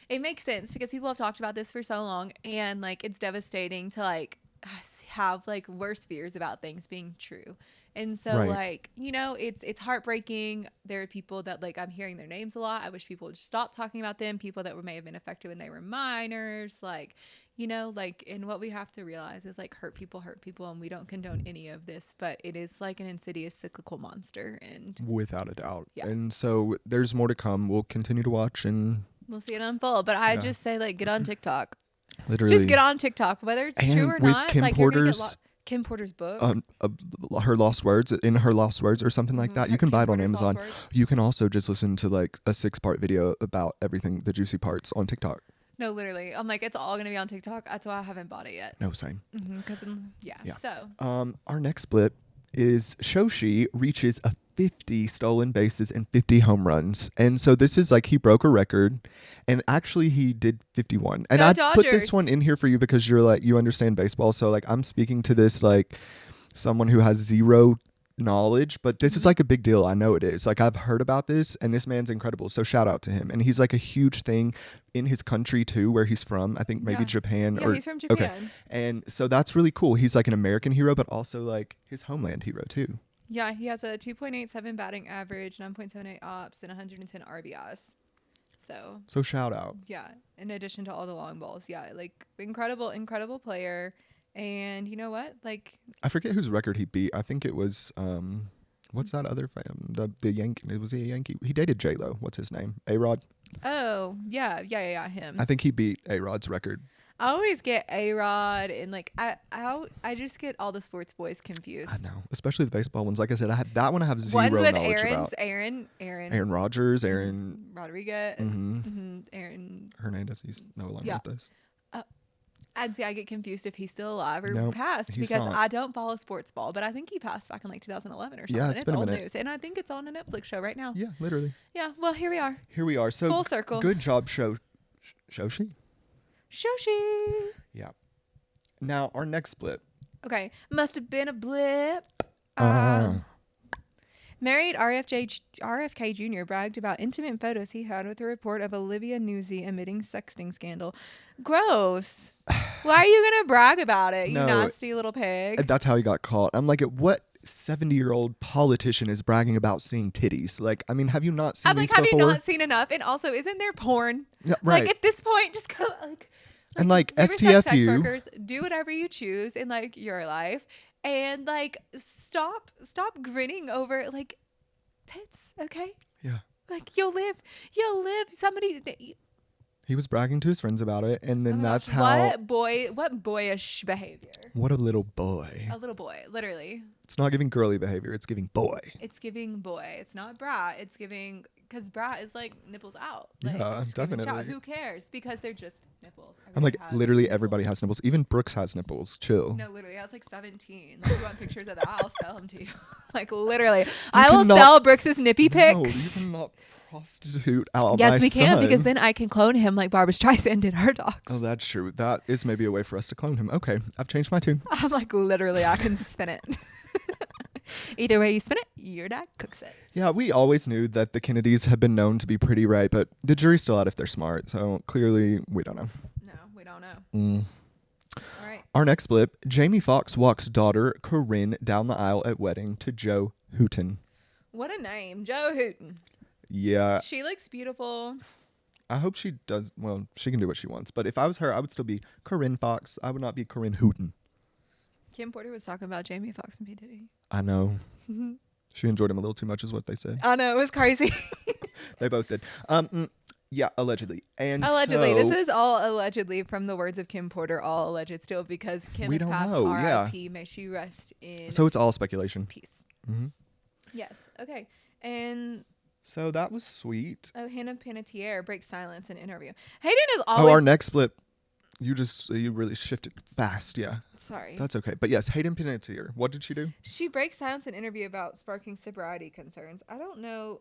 S1: it makes sense because people have talked about this for so long, and like it's devastating to like have like worse fears about things being true. And so
S2: Right.
S1: like, you know, it's heartbreaking. There are people that like I'm hearing their names a lot. I wish people would stop talking about them. People that may have been affected when they were minors, like, you know, like, and what we have to realize is like hurt people, and we don't condone any of this, but it is like an insidious cyclical monster, and
S2: Without a doubt.
S1: Yeah.
S2: And so there's more to come. We'll continue to watch, and
S1: we'll see it unfold. But I just say like get on TikTok.
S2: literally
S1: Just get on TikTok, whether it's
S2: And
S1: true or
S2: with
S1: not.
S2: Kim
S1: Like you're gonna get
S2: Porter's,
S1: Kim Porter's book.
S2: her lost words or something like that. You can
S1: Kim
S2: buy it on
S1: Porter's
S2: Amazon.
S1: Lost Words.
S2: You can also just listen to like a 6-part video about everything, the juicy parts, on TikTok.
S1: No, literally. I'm like, it's all gonna be on TikTok. That's why I haven't bought it yet.
S2: No, same.
S1: Because yeah. So
S2: Our next blip is Shoshi reaches a 50 stolen bases and 50 home runs. And so this is like he broke a record, and actually he did 51. And
S1: Go
S2: I put this
S1: Dodgers.
S2: one in here for you because you're like, you understand baseball. So like I'm speaking to this like someone who has zero knowledge, but this is like a big deal. I know it is. Like I've heard about this, and this man's incredible. So shout out to him. And he's like a huge thing in his country too, where he's from. I think maybe
S1: Yeah.
S2: Japan.
S1: yeah,
S2: or
S1: he's from
S2: Okay.
S1: Japan.
S2: And so that's really cool. He's like an American hero, but also like his homeland hero too.
S1: Yeah, he has a 2.87 batting average, 9.78 ops, and 110 RBIs. So
S2: shout out.
S1: yeah, in addition to all the long balls, yeah, like incredible player. And you know what? Like,
S2: I forget whose record he beat. I think it was what's that other the Yankee? Was he a Yankee? He dated J-Lo. What's his name? A-Rod.
S1: oh yeah, him.
S2: I think he beat A-Rod's record.
S1: I always get A-Rod and like I just get all the sports boys confused.
S2: I know, especially the baseball ones. Like I said, I have that one. I have zero
S1: One's with
S2: knowledge about.
S1: Aaron
S2: Aaron Rodgers, Aaron.
S1: Rodriguez,
S2: Mhm.
S1: Aaron
S2: Hernandez. He's no longer
S1: Yeah.
S2: with us.
S1: I'd say I get confused if he's still alive or
S2: Nope,
S1: passed
S2: he's
S1: because
S2: not.
S1: I don't follow sports ball, but I think he passed back in like 2011 or something.
S2: Yeah, it's been a
S1: old
S2: minute.
S1: news, and I think it's on a Netflix show right now.
S2: Yeah, literally.
S1: Yeah, well, here we are.
S2: Here we are. So
S1: Full circle.
S2: Good job, Shoshi.
S1: Shoshi.
S2: Yeah. Now our next blip.
S1: Okay, must have been a blip. Married RFK Jr. bragged about intimate photos he had with a report of Olivia Newsy admitting sexting scandal. Gross. Why are you going to brag about it, you
S2: No,
S1: nasty little pig?
S2: That's how he got caught. I'm like, what 70-year-old politician is bragging about seeing titties? Like, I mean, have you not seen
S1: I'm like,
S2: these
S1: have
S2: before?
S1: you not seen enough? And also, isn't there porn?
S2: Yeah, right.
S1: Like, at this point, just go, like
S2: and like
S1: we respect sex
S2: STFU.
S1: workers, do whatever you choose in, like, your life. And, like, stop grinning over, like, tits, okay?
S2: Yeah.
S1: Like, you'll live. Somebody...
S2: He was bragging to his friends about it, and then
S1: Oh my
S2: that's
S1: gosh,
S2: how.
S1: What boyish behavior?
S2: What a little boy.
S1: A little boy, literally.
S2: It's not giving girly behavior. It's giving boy.
S1: It's giving boy. It's not brat. It's giving, because brat is like nipples out. Like,
S2: Yeah,
S1: just giving
S2: definitely.
S1: shout. Who cares? Because they're just nipples.
S2: I'm like,
S1: Everybody has
S2: literally
S1: nipples.
S2: everybody has nipples. Even Brooks has nipples. Chill.
S1: No, literally, I was like 17. Like, you want pictures of that? I'll sell them to you. Like, literally, I will
S2: cannot-
S1: sell Brooks's nippy
S2: No,
S1: pics.
S2: you cannot prostitute out
S1: Yes,
S2: my
S1: we can,
S2: son.
S1: because then I can clone him like Barbra Streisand did her dogs.
S2: Oh, that's true. That is maybe a way for us to clone him. Okay, I've changed my tune.
S1: I'm like, literally, I can spin it. Either way you spin it, your dad cooks it.
S2: Yeah, we always knew that the Kennedys have been known to be pretty right, but the jury's still out if they're smart. So clearly, we don't know.
S1: No, we don't know. All right.
S2: Our next blip: Jamie Foxx walks daughter Corinne down the aisle at wedding to Joe Hooten.
S1: What a name, Joe Hooten.
S2: Yeah,
S1: She looks beautiful.
S2: I hope she does. Well, she can do what she wants. But if I was her, I would still be Corinne Foxx. I would not be Corinne Hooten.
S1: Kim Porter was talking about Jamie Foxx and P. Diddy.
S2: I know. She enjoyed him a little too much, is what they said.
S1: I know, it was crazy.
S2: They both did. Yeah, allegedly. And
S1: Allegedly.
S2: so,
S1: This is all allegedly from the words of Kim Porter, all alleged still, because Kim
S2: We
S1: has
S2: don't
S1: passed
S2: know, yeah.
S1: R.I.P. May she rest in
S2: So it's all speculation.
S1: peace.
S2: hmm
S1: Yes. Okay. And
S2: So that was sweet.
S1: Hannah Panettiere breaks silence in interview. Hayden is
S2: Oh,
S1: always...
S2: our next blip. You really shifted fast. Yeah,
S1: Sorry.
S2: that's okay. But yes, Hayden Panettiere. What did she do?
S1: She breaks silence in interview about sparking sobriety concerns. I don't know.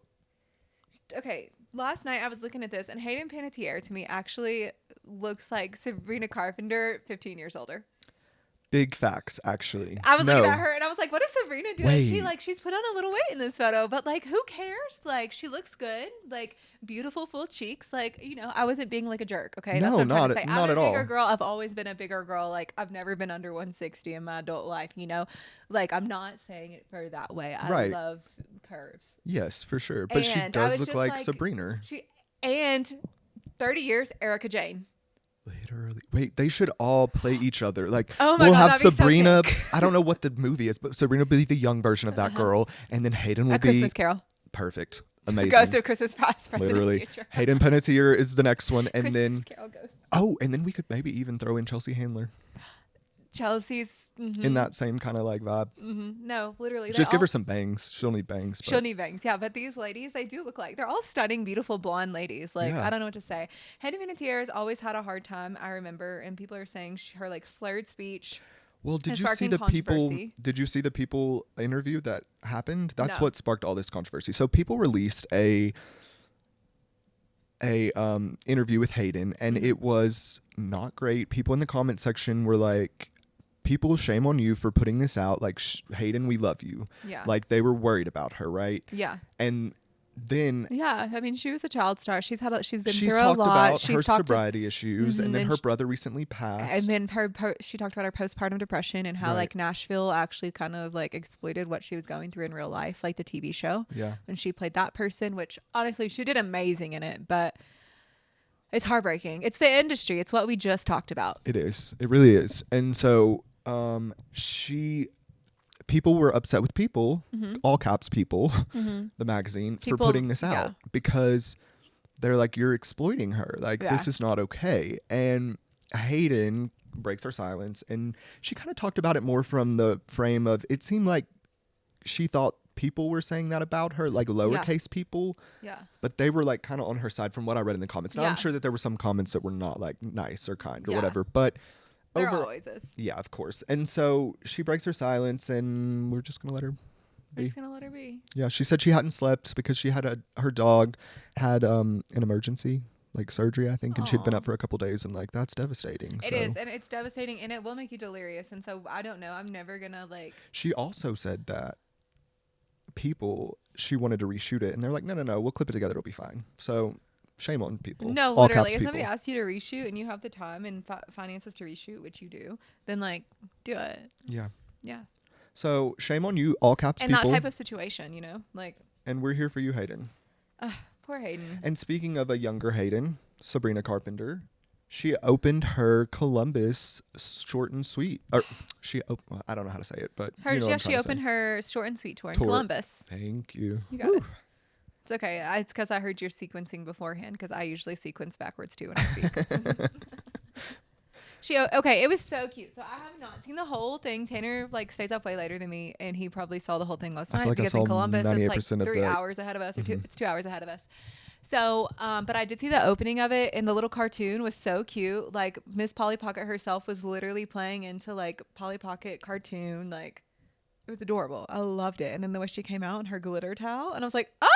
S1: Okay, last night I was looking at this, and Hayden Panettiere to me actually looks like Sabrina Carpenter, 15 years older.
S2: Big facts, actually.
S1: I was
S2: No.
S1: looking at her, and I was like, "What is Sabrina doing?"
S2: Wait.
S1: She's put on a little weight in this photo, but like, who cares? Like, she looks good, like beautiful, full cheeks. Like, I wasn't being like a jerk. Okay,
S2: No,
S1: that's what I'm trying to
S2: not-
S1: say.
S2: not
S1: I'm
S2: at
S1: a
S2: all.
S1: bigger girl. I've always been a bigger girl. Like, I've never been under 160 in my adult life. Like, I'm not saying it for that way. I
S2: Right.
S1: love curves.
S2: Yes, for sure. But she
S1: And I
S2: does
S1: was
S2: look
S1: just
S2: like
S1: like-
S2: Sabrina.
S1: And 30 years, Erica Jane.
S2: Literally. Wait, they should all play each other. Like,
S1: Oh my
S2: we'll
S1: God,
S2: have
S1: that'd be so
S2: Sabrina.
S1: sick.
S2: I don't know what the movie is, but Sabrina will be the young version of that girl, and then Hayden will
S1: A
S2: be
S1: Christmas Carol.
S2: perfect, amazing.
S1: Ghost of Christmas Past, Present,
S2: Literally,
S1: and Future.
S2: Hayden Panettiere is the next one, and
S1: Christmas
S2: then
S1: Carol Ghost.
S2: and then we could maybe even throw in Chelsea Handler
S1: Chelsea's
S2: in that same kind of like vibe.
S1: No, literally.
S2: Just give her some bangs. She'll need bangs. But
S1: She'll need bangs, yeah. But these ladies, they do look like they're all stunning, beautiful blonde ladies. Like,
S2: Yeah.
S1: I don't know what to say. Hayden Panettiere has always had a hard time. I remember, and people are saying her like slurred speech.
S2: Well, did
S1: and
S2: you see
S1: sparking
S2: the people?
S1: controversy.
S2: Did you see the people interview that happened? That's
S1: No.
S2: what sparked all this controversy. So people released a interview with Hayden, and it was not great. People in the comment section were like, "People, shame on you for putting this out. Like, Hayden, we love you."
S1: Yeah.
S2: Like they were worried about her, right?
S1: Yeah.
S2: And then
S1: Yeah. I mean, she was a child star. She's been
S2: she's
S1: through a
S2: talked
S1: lot.
S2: about
S1: She's
S2: her
S1: talked
S2: sobriety issues, and then
S1: and
S2: her
S1: sh-
S2: brother recently passed.
S1: And then she talked about her postpartum depression and how
S2: Right.
S1: like Nashville actually kind of like exploited what she was going through in real life, like the TV show.
S2: Yeah.
S1: When she played that person, which honestly she did amazing in it, but it's heartbreaking. It's the industry. It's what we just talked about.
S2: It is. It really is. And so people were upset with People, all caps People, the magazine, for
S1: People-
S2: putting this out
S1: yeah.
S2: because they're like, you're exploiting her. Like, this
S1: Yeah.
S2: is not okay. And Hayden breaks her silence, and she kind of talked about it more from the frame of, it seemed like she thought people were saying that about her, like lowercase people.
S1: Yeah.
S2: But they were like kind of on her side from what I read in the comments. Now
S1: Yeah.
S2: I'm sure that there were some comments that were not like nice or kind or
S1: Yeah.
S2: whatever. But
S1: There always is.
S2: yeah, of course. And so she breaks her silence, and we're just gonna let her be.
S1: We're just gonna let her be.
S2: Yeah, she said she hadn't slept because she had her dog had an emergency, like surgery, I think, and she'd been up for a couple days, and like that's devastating.
S1: It is, and it's devastating, and it will make you delirious. And so I don't know. I'm never gonna like.
S2: She also said that she wanted to reshoot it, and they're like, no, we'll clip it together, it'll be fine. So shame on people.
S1: No,
S2: All
S1: literally,
S2: caps
S1: if
S2: people.
S1: somebody asks you to reshoot and you have the time and finances to reshoot, which you do, then like do it.
S2: Yeah.
S1: Yeah.
S2: So shame on you, all caps
S1: And
S2: people.
S1: that type of situation, you know, like.
S2: And we're here for you, Hayden.
S1: Poor Hayden.
S2: And speaking of a younger Hayden, Sabrina Carpenter, she opened her Columbus short and sweet. Or I don't know how to say it, but you know what I'm
S1: she
S2: trying to
S1: opened
S2: say.
S1: her short and sweet tour in Columbus.
S2: Thank you.
S1: You got it. It's okay. It's because I heard your sequencing beforehand, because I usually sequence backwards too when I speak. It was so cute. So I have not seen the whole thing. Tanner like stays up way later than me, and he probably saw the whole thing last night
S2: feel like I
S1: because
S2: saw
S1: in Columbus it's
S2: 98%
S1: like
S2: of
S1: 3
S2: that.
S1: hours ahead of us, or it's 2 hours ahead of us. So, but I did see the opening of it, and the little cartoon was so cute. Like Miss Polly Pocket herself was literally playing into like Polly Pocket cartoon. Like it was adorable. I loved it. And then the way she came out in her glitter towel, and I was like, oh.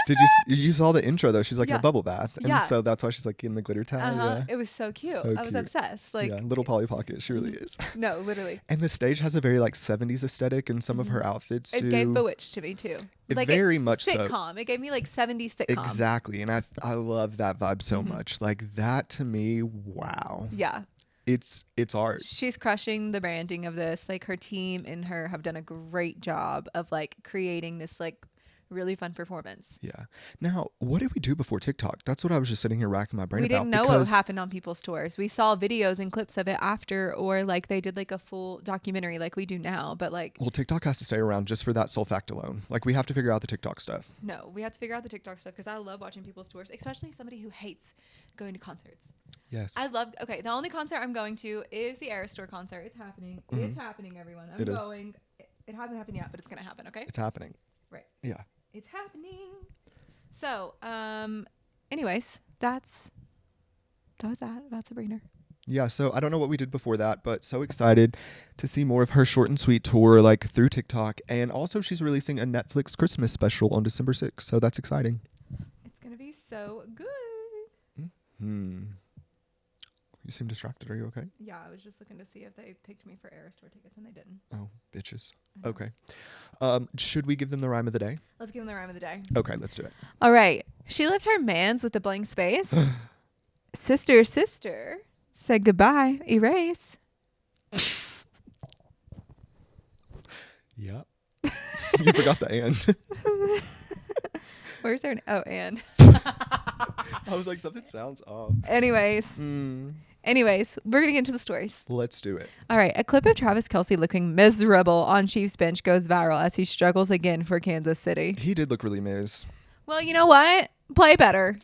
S2: Did you saw the intro though? She's like in a bubble bath, and so that's why she's like in the glitter towel. Yeah,
S1: it was so cute.
S2: So
S1: I was
S2: cute.
S1: obsessed. Like
S2: little Polly Pocket, she really is.
S1: No, literally.
S2: And the stage has a very like 70s aesthetic, and some of her outfits
S1: It gave Bewitched to me too.
S2: Like very much
S1: sitcom. It gave me like 70s sitcom.
S2: Exactly, and I love that vibe so much. Like that to me, wow.
S1: Yeah.
S2: It's art.
S1: She's crushing the branding of this. Like her team and her have done a great job of like creating this like really fun performance.
S2: Yeah. Now, what did we do before TikTok? That's what I was just sitting here racking my brain about.
S1: We didn't know what happened on people's tours. We saw videos and clips of it after, or like they did like a full documentary like we do now. But like,
S2: well, TikTok has to stay around just for that sole fact alone. Like we have to figure out the TikTok stuff.
S1: No, we have to figure out the TikTok stuff because I love watching people's tours, especially somebody who hates going to concerts.
S2: Yes.
S1: Okay, the only concert I'm going to is the Aerostore concert. It's happening. It's happening, everyone. I'm going. It hasn't happened yet, but it's going to happen, okay?
S2: It's happening.
S1: Right.
S2: Yeah.
S1: It's happening. So, anyways, that was that about Sabrina.
S2: Yeah, so I don't know what we did before that, but so excited to see more of her short and sweet tour like through TikTok. And also she's releasing a Netflix Christmas special on December 6th, so that's exciting.
S1: It's going to be so good.
S2: You seem distracted. Are you okay?
S1: Yeah, I was just looking to see if they picked me for Aerostore tickets, and they didn't.
S2: Oh, bitches. Okay. Should we give them the rhyme of the day?
S1: Let's give them the rhyme of the day.
S2: Okay, let's do it.
S1: All right. She left her mans with a blank space. Sister said goodbye. Erase.
S2: Yeah. You forgot the and.
S1: Where's her? Oh, and.
S2: I was like, something sounds off.
S1: Anyways, we're going to get into the stories.
S2: Let's do it.
S1: All right. A clip of Travis Kelce looking miserable on Chiefs bench goes viral as he struggles again for Kansas City.
S2: He did look really miss.
S1: Well, you know what? Play better.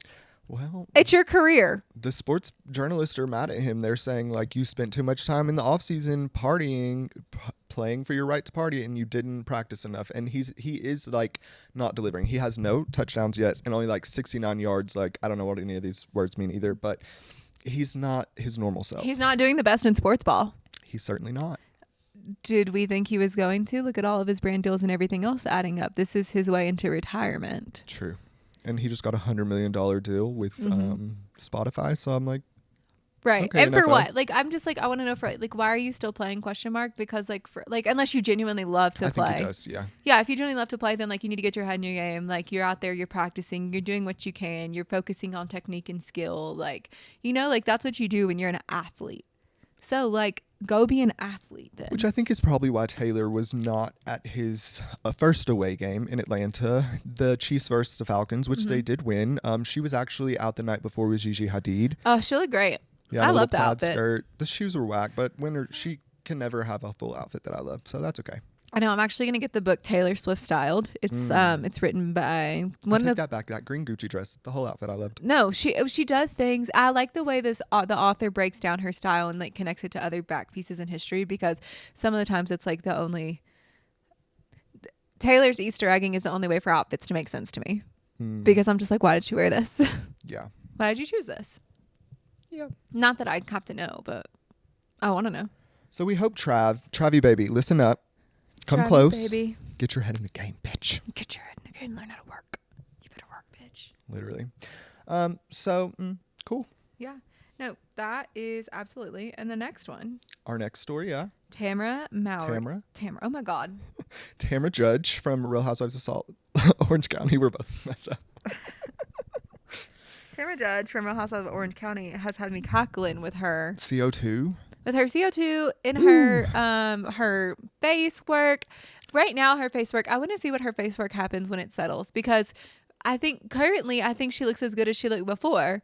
S2: Well,
S1: it's your career.
S2: The sports journalists are mad at him. They're saying, like, you spent too much time in the offseason partying, playing for your right to party, and you didn't practice enough. And he is, like, not delivering. He has no touchdowns yet and only, like, 69 yards. Like, I don't know what any of these words mean either, but he's not his normal self.
S1: He's not doing the best in sports ball.
S2: He's certainly not.
S1: Did we think he was going to? Look at all of his brand deals and everything else adding up. This is his way into retirement.
S2: True. And he just got $100 million deal with Spotify. So I'm like,
S1: right.
S2: Okay,
S1: and for
S2: NFL.
S1: what? Like, I'm just like, I want to know for like, why are you still playing ? Because like, for like, unless you genuinely love to play.
S2: I think he does, yeah.
S1: Yeah. If you genuinely love to play, then like you need to get your head in your game. Like you're out there, you're practicing, you're doing what you can, you're focusing on technique and skill. Like, you know, like that's what you do when you're an athlete. So like, go be an athlete then.
S2: Which I think is probably why Taylor was not at his first away game in Atlanta, the Chiefs versus the Falcons, which they did win. She was actually out the night before with Gigi Hadid.
S1: Oh, she looked great.
S2: Yeah,
S1: I
S2: a
S1: love the
S2: plaid
S1: outfit.
S2: skirt. The shoes were whack, but she can never have a full outfit that I love, so that's okay.
S1: I know. I'm actually gonna get the book Taylor Swift Styled. It's written by
S2: one. Take that back. That green Gucci dress, the whole outfit I loved.
S1: No, she does things. I like the way the author breaks down her style and like connects it to other back pieces in history, because some of the times it's like Taylor's Easter egging is the only way for outfits to make sense to me.
S2: Mm.
S1: Because I'm just like, why did she wear this?
S2: Yeah.
S1: Why did you choose this?
S2: Yeah.
S1: Not that I have to know, but I want to know.
S2: So we hope Travie baby, listen up. Come
S1: Travie,
S2: close.
S1: baby.
S2: Get your head in the game, bitch.
S1: Get your head in the game. Learn how to work. You better work, bitch.
S2: Literally. Cool.
S1: Yeah. No, that is absolutely. And the next one.
S2: Our next story, yeah.
S1: Tamara Mowry.
S2: Tamara.
S1: Oh my God.
S2: Tamara Judge from Real Housewives of Orange County. We're both messed up.
S1: Tamara Judge from Real Housewives of Orange County has had me cackling with her.
S2: CO2.
S1: With her CO2 in her her face work. Right now, her face work. I want to see what her face work happens when it settles, because I think she looks as good as she looked before.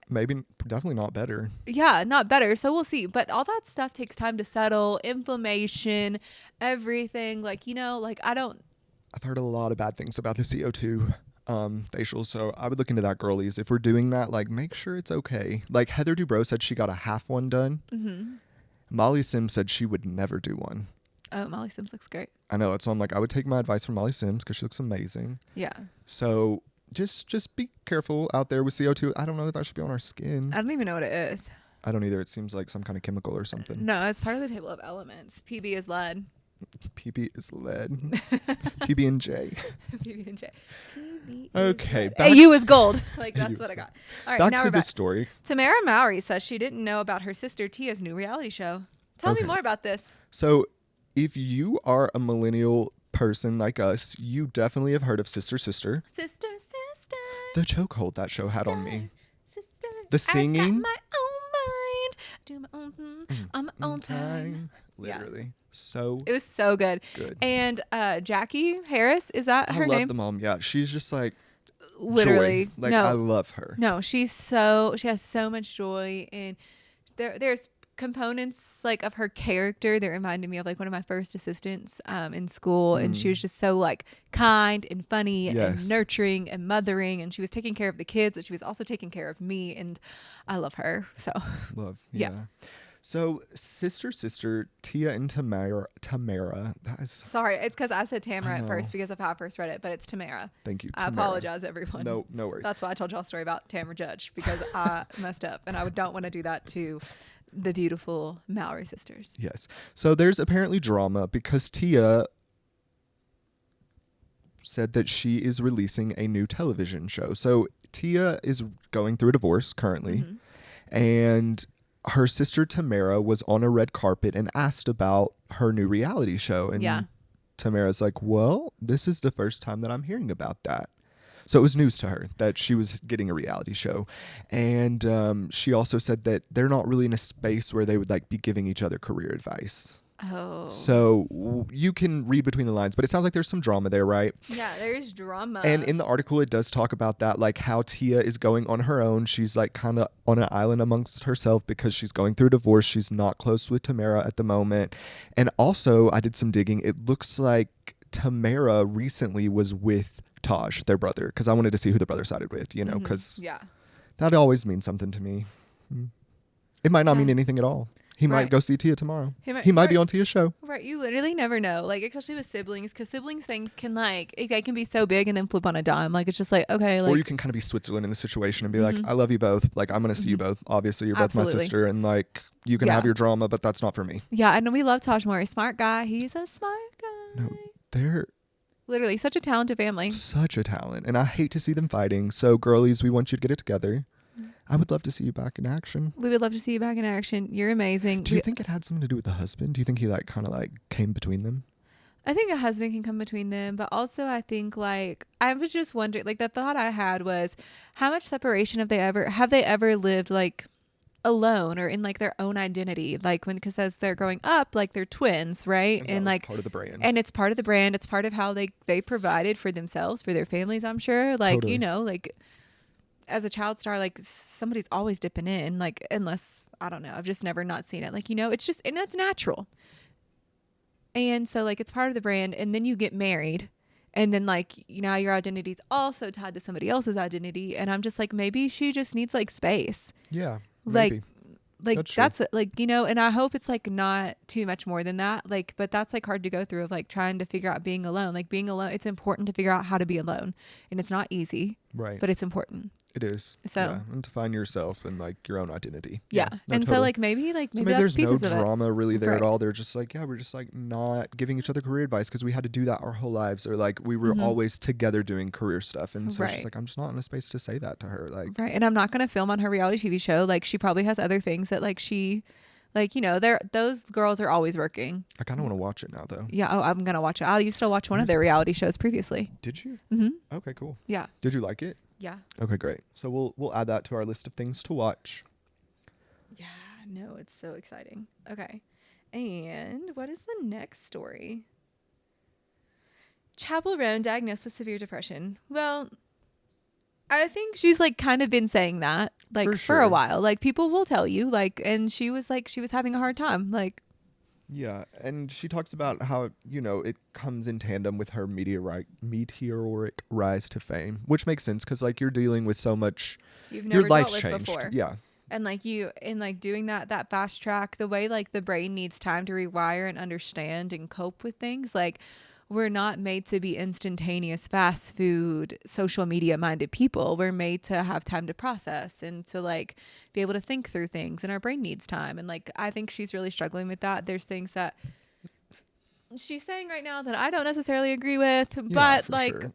S2: Maybe, definitely not better.
S1: Yeah, not better. So we'll see. But all that stuff takes time to settle. Inflammation, everything. Like,
S2: I've heard a lot of bad things about the CO2 facial, so I would look into that, girlies. If we're doing that, like, make sure it's okay. Like, Heather Dubrow said she got a half one done.
S1: Mm-hmm.
S2: Molly Sims said she would never do one.
S1: Oh, Molly Sims looks great.
S2: I know. So I'm like, I would take my advice from Molly Sims because she looks amazing.
S1: Yeah.
S2: So just be careful out there with CO2. I don't know if that should be on our skin.
S1: I don't even know what it is.
S2: I don't either. It seems like some kind of chemical or something.
S1: No, it's part of the table of elements. PB is lead.
S2: PB is lead. PB and J.
S1: PB and J.
S2: Okay.
S1: AU is gold. Like, that's what I got. All right.
S2: Back
S1: now
S2: to the story.
S1: Tamara Mowry says she didn't know about her sister Tia's new reality show. Tell me more about this.
S2: So if you are a millennial person like us, you definitely have heard of Sister.
S1: Sister.
S2: The chokehold that show had on me.
S1: Sister.
S2: The singing.
S1: I got my own mind. Do my own on my own time.
S2: Literally.
S1: Yeah.
S2: So
S1: it was so good.
S2: Good.
S1: And Jackie Harris, is that her name?
S2: I love the mom. Yeah. She's just like
S1: literally
S2: joy. Like, I love her.
S1: No, she has so much joy, and there's components like of her character that reminded me of like one of my first assistants in school, and she was just so like kind and funny and nurturing and mothering, and she was taking care of the kids, but she was also taking care of me, and I love her. So yeah.
S2: So sister Tia and Tamara. That is
S1: sorry, it's because I said Tamara at first because of how I first read it, but it's Tamara.
S2: Thank you,
S1: Tamara. I apologize, everyone.
S2: No worries.
S1: That's why I told y'all a story about Tamara Judge, because I messed up, and I don't want to do that to the beautiful Mowry sisters.
S2: Yes. So there's apparently drama because Tia said that she is releasing a new television show. So Tia is going through a divorce currently, and her sister Tamara was on a red carpet and asked about her new reality show. And Tamara's like, well, this is the first time that I'm hearing about that. So it was news to her that she was getting a reality show. And she also said that they're not really in a space where they would like be giving each other career advice.
S1: Oh.
S2: So you can read between the lines, but it sounds like there's some drama there, right?
S1: Yeah, there's drama.
S2: And in the article, it does talk about that, like how Tia is going on her own. She's like kind of on an island amongst herself because she's going through a divorce. She's not close with Tamara at the moment. And also, I did some digging. It looks like Tamara recently was with Taj, their brother, because I wanted to see who the brother sided with, you know, because that always means something to me. It might not mean anything at all. He might go see Tia tomorrow. He might be on Tia's show.
S1: Right. You literally never know. Like, especially with siblings, because siblings things can like, they can be so big and then flip on a dime. Like, it's just like, okay. Like,
S2: or you can kind of be Switzerland in the situation and be like, I love you both. Like, I'm going to see you both. Obviously, you're both my sister. And like, you can have your drama, but that's not for me.
S1: Yeah. And we love Taj Mowry. Smart guy. He's a smart guy.
S2: No, they're
S1: literally such a talented family.
S2: Such a talent. And I hate to see them fighting. So, girlies, we want you to get it together. I would love to see you back in action.
S1: We would love to see you back in action. You're amazing.
S2: Do you think it had something to do with the husband? Do you think he like kind of like came between them?
S1: I think a husband can come between them, but also I think like I was just wondering, like the thought I had was how much separation have they ever lived like alone or in like their own identity, like because as they're growing up, like they're twins, right? And like
S2: part of the brand.
S1: And it's part of the brand. It's part of how they provided for themselves, for their families, I'm sure. Like, you know, like as a child star, like somebody's always dipping in, like, unless, I don't know, I've just never not seen it. Like, you know, it's just, and that's natural. And so like, it's part of the brand. And then you get married and then like, you know, your identity's also tied to somebody else's identity. And I'm just like, maybe she just needs like space.
S2: Yeah.
S1: Maybe. like
S2: That's
S1: that's like, you know, and I hope it's like not too much more than that. Like, but that's like hard to go through of like trying to figure out being alone. Like being alone, it's important to figure out how to be alone, and it's not easy,
S2: Right.
S1: but it's important.
S2: It is.
S1: So
S2: yeah, and to find yourself and like your own identity.
S1: yeah.
S2: No,
S1: And
S2: totally.
S1: so like maybe
S2: So maybe
S1: that's
S2: there's no
S1: pieces of it.
S2: drama really there at
S1: Right.
S2: all. They're just like, yeah, we're just like not giving each other career advice because we had to do that our whole lives, or like we were always together doing career stuff. And so it's just
S1: Right.
S2: like, I'm just not in a space to say that to her. Like,
S1: Right. And I'm not going to film on her reality TV show. Like she probably has other things that like she, like, you know, those girls are always working.
S2: I kind of want to watch it now though.
S1: Yeah. Oh, I'm going to watch it. I used to watch one of their reality shows previously.
S2: Did you?
S1: Mm-hmm.
S2: Okay, cool.
S1: Yeah.
S2: Did you like it?
S1: Yeah.
S2: Okay, great. So we'll add that to our list of things to watch.
S1: Yeah. No, it's so exciting. Okay. And what is the next story? Chappell Roan diagnosed with severe depression. Well, I think she's like kind of been saying that like
S2: For
S1: for
S2: sure.
S1: a while. Like people will tell you like, and she was having a hard time. Like,
S2: Yeah, and she talks about how, you know, it comes in tandem with her meteoric rise to fame, which makes sense because like you're dealing with so much.
S1: you've
S2: Your
S1: never
S2: life's
S1: dealt with
S2: changed.
S1: before.
S2: Yeah.
S1: And like you in like doing that fast track, the way like the brain needs time to rewire and understand and cope with things, like we're not made to be instantaneous fast food social media minded people. We're made to have time to process and to like be able to think through things, and our brain needs time. And like I think she's really struggling with that. There's things that she's saying right now that I don't necessarily agree with, but
S2: for
S1: like
S2: sure.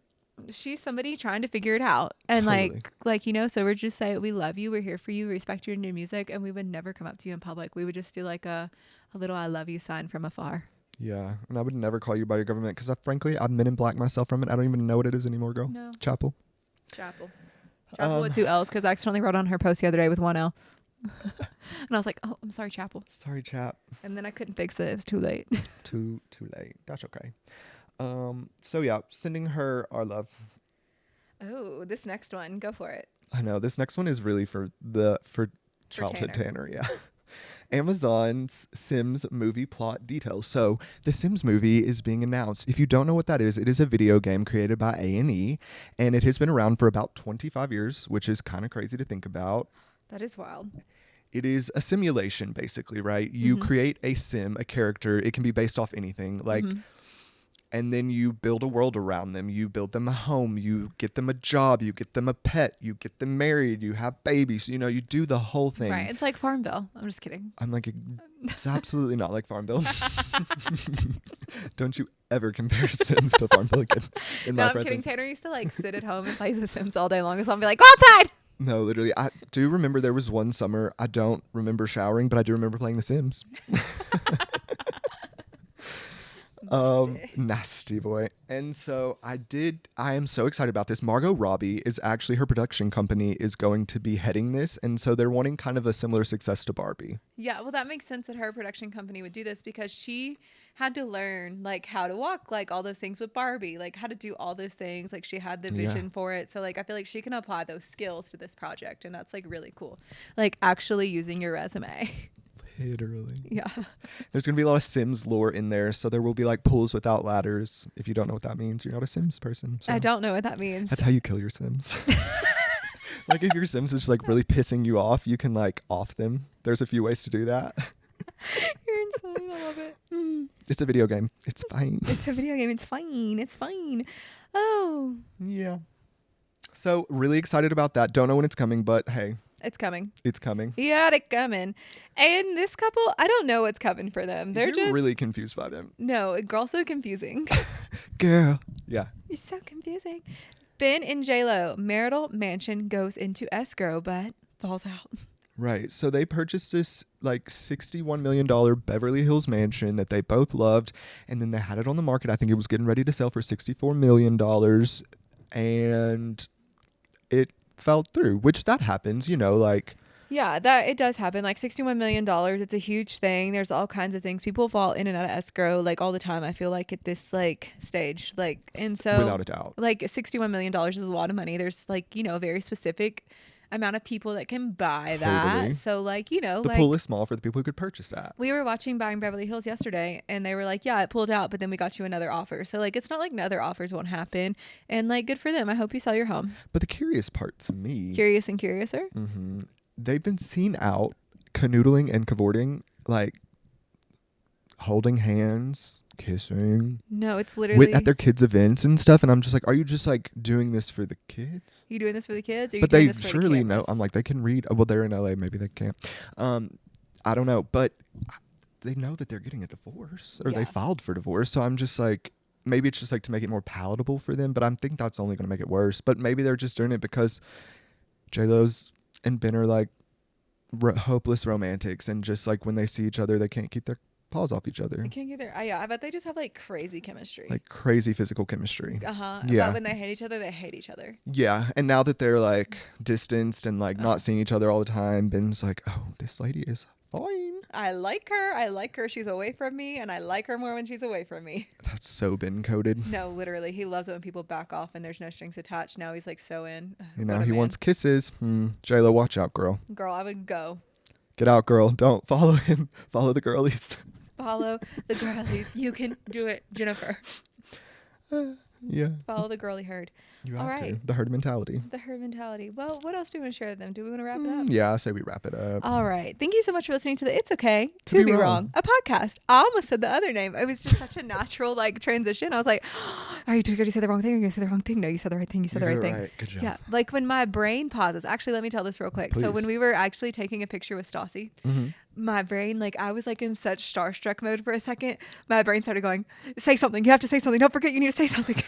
S1: she's somebody trying to figure it out. And
S2: Totally.
S1: like, you know, so we're just saying we love you, we're here for you, we respect your new music, and we would never come up to you in public. We would just do like a little I love you sign from afar.
S2: Yeah, and I would never call you by your government because frankly, I'm Men in Black myself from it. I don't even know what it is anymore, girl.
S1: No.
S2: Chappell.
S1: Chappell with 2 L's because I accidentally wrote on her post the other day with 1 L. And I was like, oh, I'm sorry, Chappell.
S2: Sorry, chap.
S1: And then I couldn't fix it. It was too late.
S2: Too late. That's okay. So yeah, sending her our love.
S1: Oh, this next one. Go for it.
S2: I know this next one is really for childhood Tanner. Yeah. Amazon's Sims movie plot details. So the Sims movie is being announced. If you don't know what that is, it is a video game created by A&E, and it has been around for about 25 years, which is kind of crazy to think about.
S1: That is wild.
S2: It is a simulation, basically, right? You create a sim, a character. It can be based off anything, like, and then you build a world around them. You build them a home. You get them a job. You get them a pet. You get them married. You have babies. You know, you do the whole thing.
S1: Right. It's like Farmville. I'm just kidding.
S2: I'm like, it's absolutely not like Farmville. Don't you ever compare Sims to Farmville again in
S1: No,
S2: my
S1: I'm
S2: presence.
S1: kidding. Tanner used to like sit at home and play The Sims all day long, so I'll be like, go outside.
S2: No, literally. I do remember there was one summer. I don't remember showering, but I do remember playing The Sims. Nasty boy. And so I am so excited about this. Margot Robbie is actually, her production company is going to be heading this. And so they're wanting kind of a similar success to Barbie.
S1: Yeah, well, that makes sense that her production company would do this because she had to learn like how to walk, like all those things with Barbie, like how to do all those things. Like she had the vision for it. So like I feel like she can apply those skills to this project, and that's like really cool. Like actually using your resume.
S2: Literally.
S1: Yeah.
S2: There's going to be a lot of Sims lore in there. So there will be like pools without ladders. If you don't know what that means, you're not a Sims person. So
S1: I don't know what that means.
S2: that's how you kill your Sims. Like if your Sims is just like really pissing you off, you can like off them. There's a few ways to do that.
S1: You're insane. I love it.
S2: It's a video game. It's fine.
S1: It's a video game. It's fine. It's fine. Oh.
S2: Yeah. So really excited about that. Don't know when it's coming, but hey,
S1: It's coming.
S2: it's coming.
S1: Yeah, it's coming. And this couple, I don't know what's coming for them. They're
S2: You're
S1: just
S2: really confused by them.
S1: no, girl, so confusing.
S2: Girl. Yeah.
S1: It's so confusing. Ben and J-Lo marital mansion goes into escrow, but falls out.
S2: Right. So they purchased this like $61 million Beverly Hills mansion that they both loved. And then they had it on the market. I think it was getting ready to sell for $64 million. And it fell through, which that happens, you know, like.
S1: Yeah, that it does happen. Like $61 million. It's a huge thing. There's all kinds of things. People fall in and out of escrow like all the time. I feel like at this like stage, like, and so
S2: Without a doubt.
S1: like $61 million is a lot of money. There's like, you know, a very specific amount of people that can buy that.
S2: Totally.
S1: So like, you know,
S2: The
S1: like
S2: pool is small for the people who could purchase that.
S1: we were watching Buying Beverly Hills yesterday and they were like, yeah, it pulled out, but then we got you another offer. So like, it's not like other offers won't happen, and like, good for them. I hope you sell your home.
S2: But the curious part to me,
S1: Curious and curiouser.
S2: they've been seen out canoodling and cavorting, like holding hands, kissing.
S1: No, it's literally
S2: At their kids' events and stuff, and I'm just like, are you just like doing this for the kids?
S1: You doing this for the kids? Or you
S2: But
S1: doing
S2: they
S1: this for
S2: surely
S1: the
S2: know. I'm like, they can read. Well, they're in LA, maybe they can't. I don't know, but they know that they're getting a divorce, or they filed for divorce. So I'm just like, maybe it's just like to make it more palatable for them. But I think that's only going to make it worse. But maybe they're just doing it because J-Lo's and Ben are like hopeless romantics, and just like when they see each other, they can't keep their paws off each other.
S1: They can't get their. Yeah, I bet they just have like crazy chemistry.
S2: Like crazy physical chemistry.
S1: Yeah. But when they hate each other, they hate each other.
S2: Yeah. And now that they're like distanced and like not seeing each other all the time, Ben's like, oh, this lady is fine.
S1: I like her. She's away from me, and I like her more when she's away from me.
S2: That's so Ben coded.
S1: No, literally. He loves it when people back off and there's no strings attached. Now he's like so in.
S2: You know, he wants kisses. J-Lo, watch out, girl.
S1: Girl, I would go.
S2: Get out, girl. Don't follow him. Follow the girlies.
S1: Follow the girlies. You can do it, Jennifer.
S2: Yeah.
S1: Follow the girly herd.
S2: You have to. The herd mentality.
S1: The herd mentality. Well, what else do we want to share with them? Do we want to wrap it up?
S2: Yeah, I say we wrap it up.
S1: All right. Thank you so much for listening to the It's Okay to Be Wrong, a podcast. I almost said the other name. It was just such a natural like transition. I was like, are you going to say the wrong thing? Are you going to say the wrong thing? No, you said the right thing. You said the right thing. Right.
S2: Good job.
S1: Yeah. Like when my brain pauses. Actually, let me tell this real quick.
S2: Please.
S1: So when we were actually taking a picture with Stassi, my brain, like I was like in such starstruck mode for a second. My brain started going, say something. You have to say something. Don't forget you need to say something.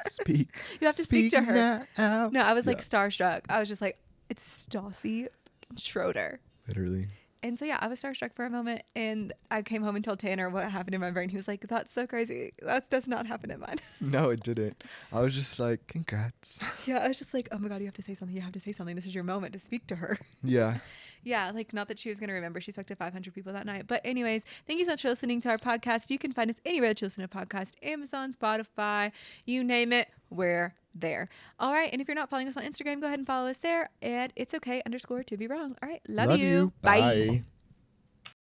S2: Speak.
S1: You have to speak to her.
S2: Now.
S1: No, I was like starstruck. I was just like, it's Stassi Schroeder.
S2: Literally.
S1: And so yeah, I was starstruck for a moment, and I came home and told Tanner what happened in my brain. He was like, "That's so crazy. That does not happen in mine."
S2: No, it didn't. I was just like, "Congrats."
S1: Yeah, I was just like, "Oh my god, you have to say something. You have to say something. This is your moment to speak to her."
S2: Yeah.
S1: Yeah, like not that she was gonna remember. She spoke to 500 people that night. But anyways, thank you so much for listening to our podcast. You can find us anywhere that you listen to podcast: Amazon, Spotify, you name it. We're there. All right, and if you're not following us on Instagram, go ahead and follow us there at It's Okay _to be wrong. All right, love you.
S2: Bye.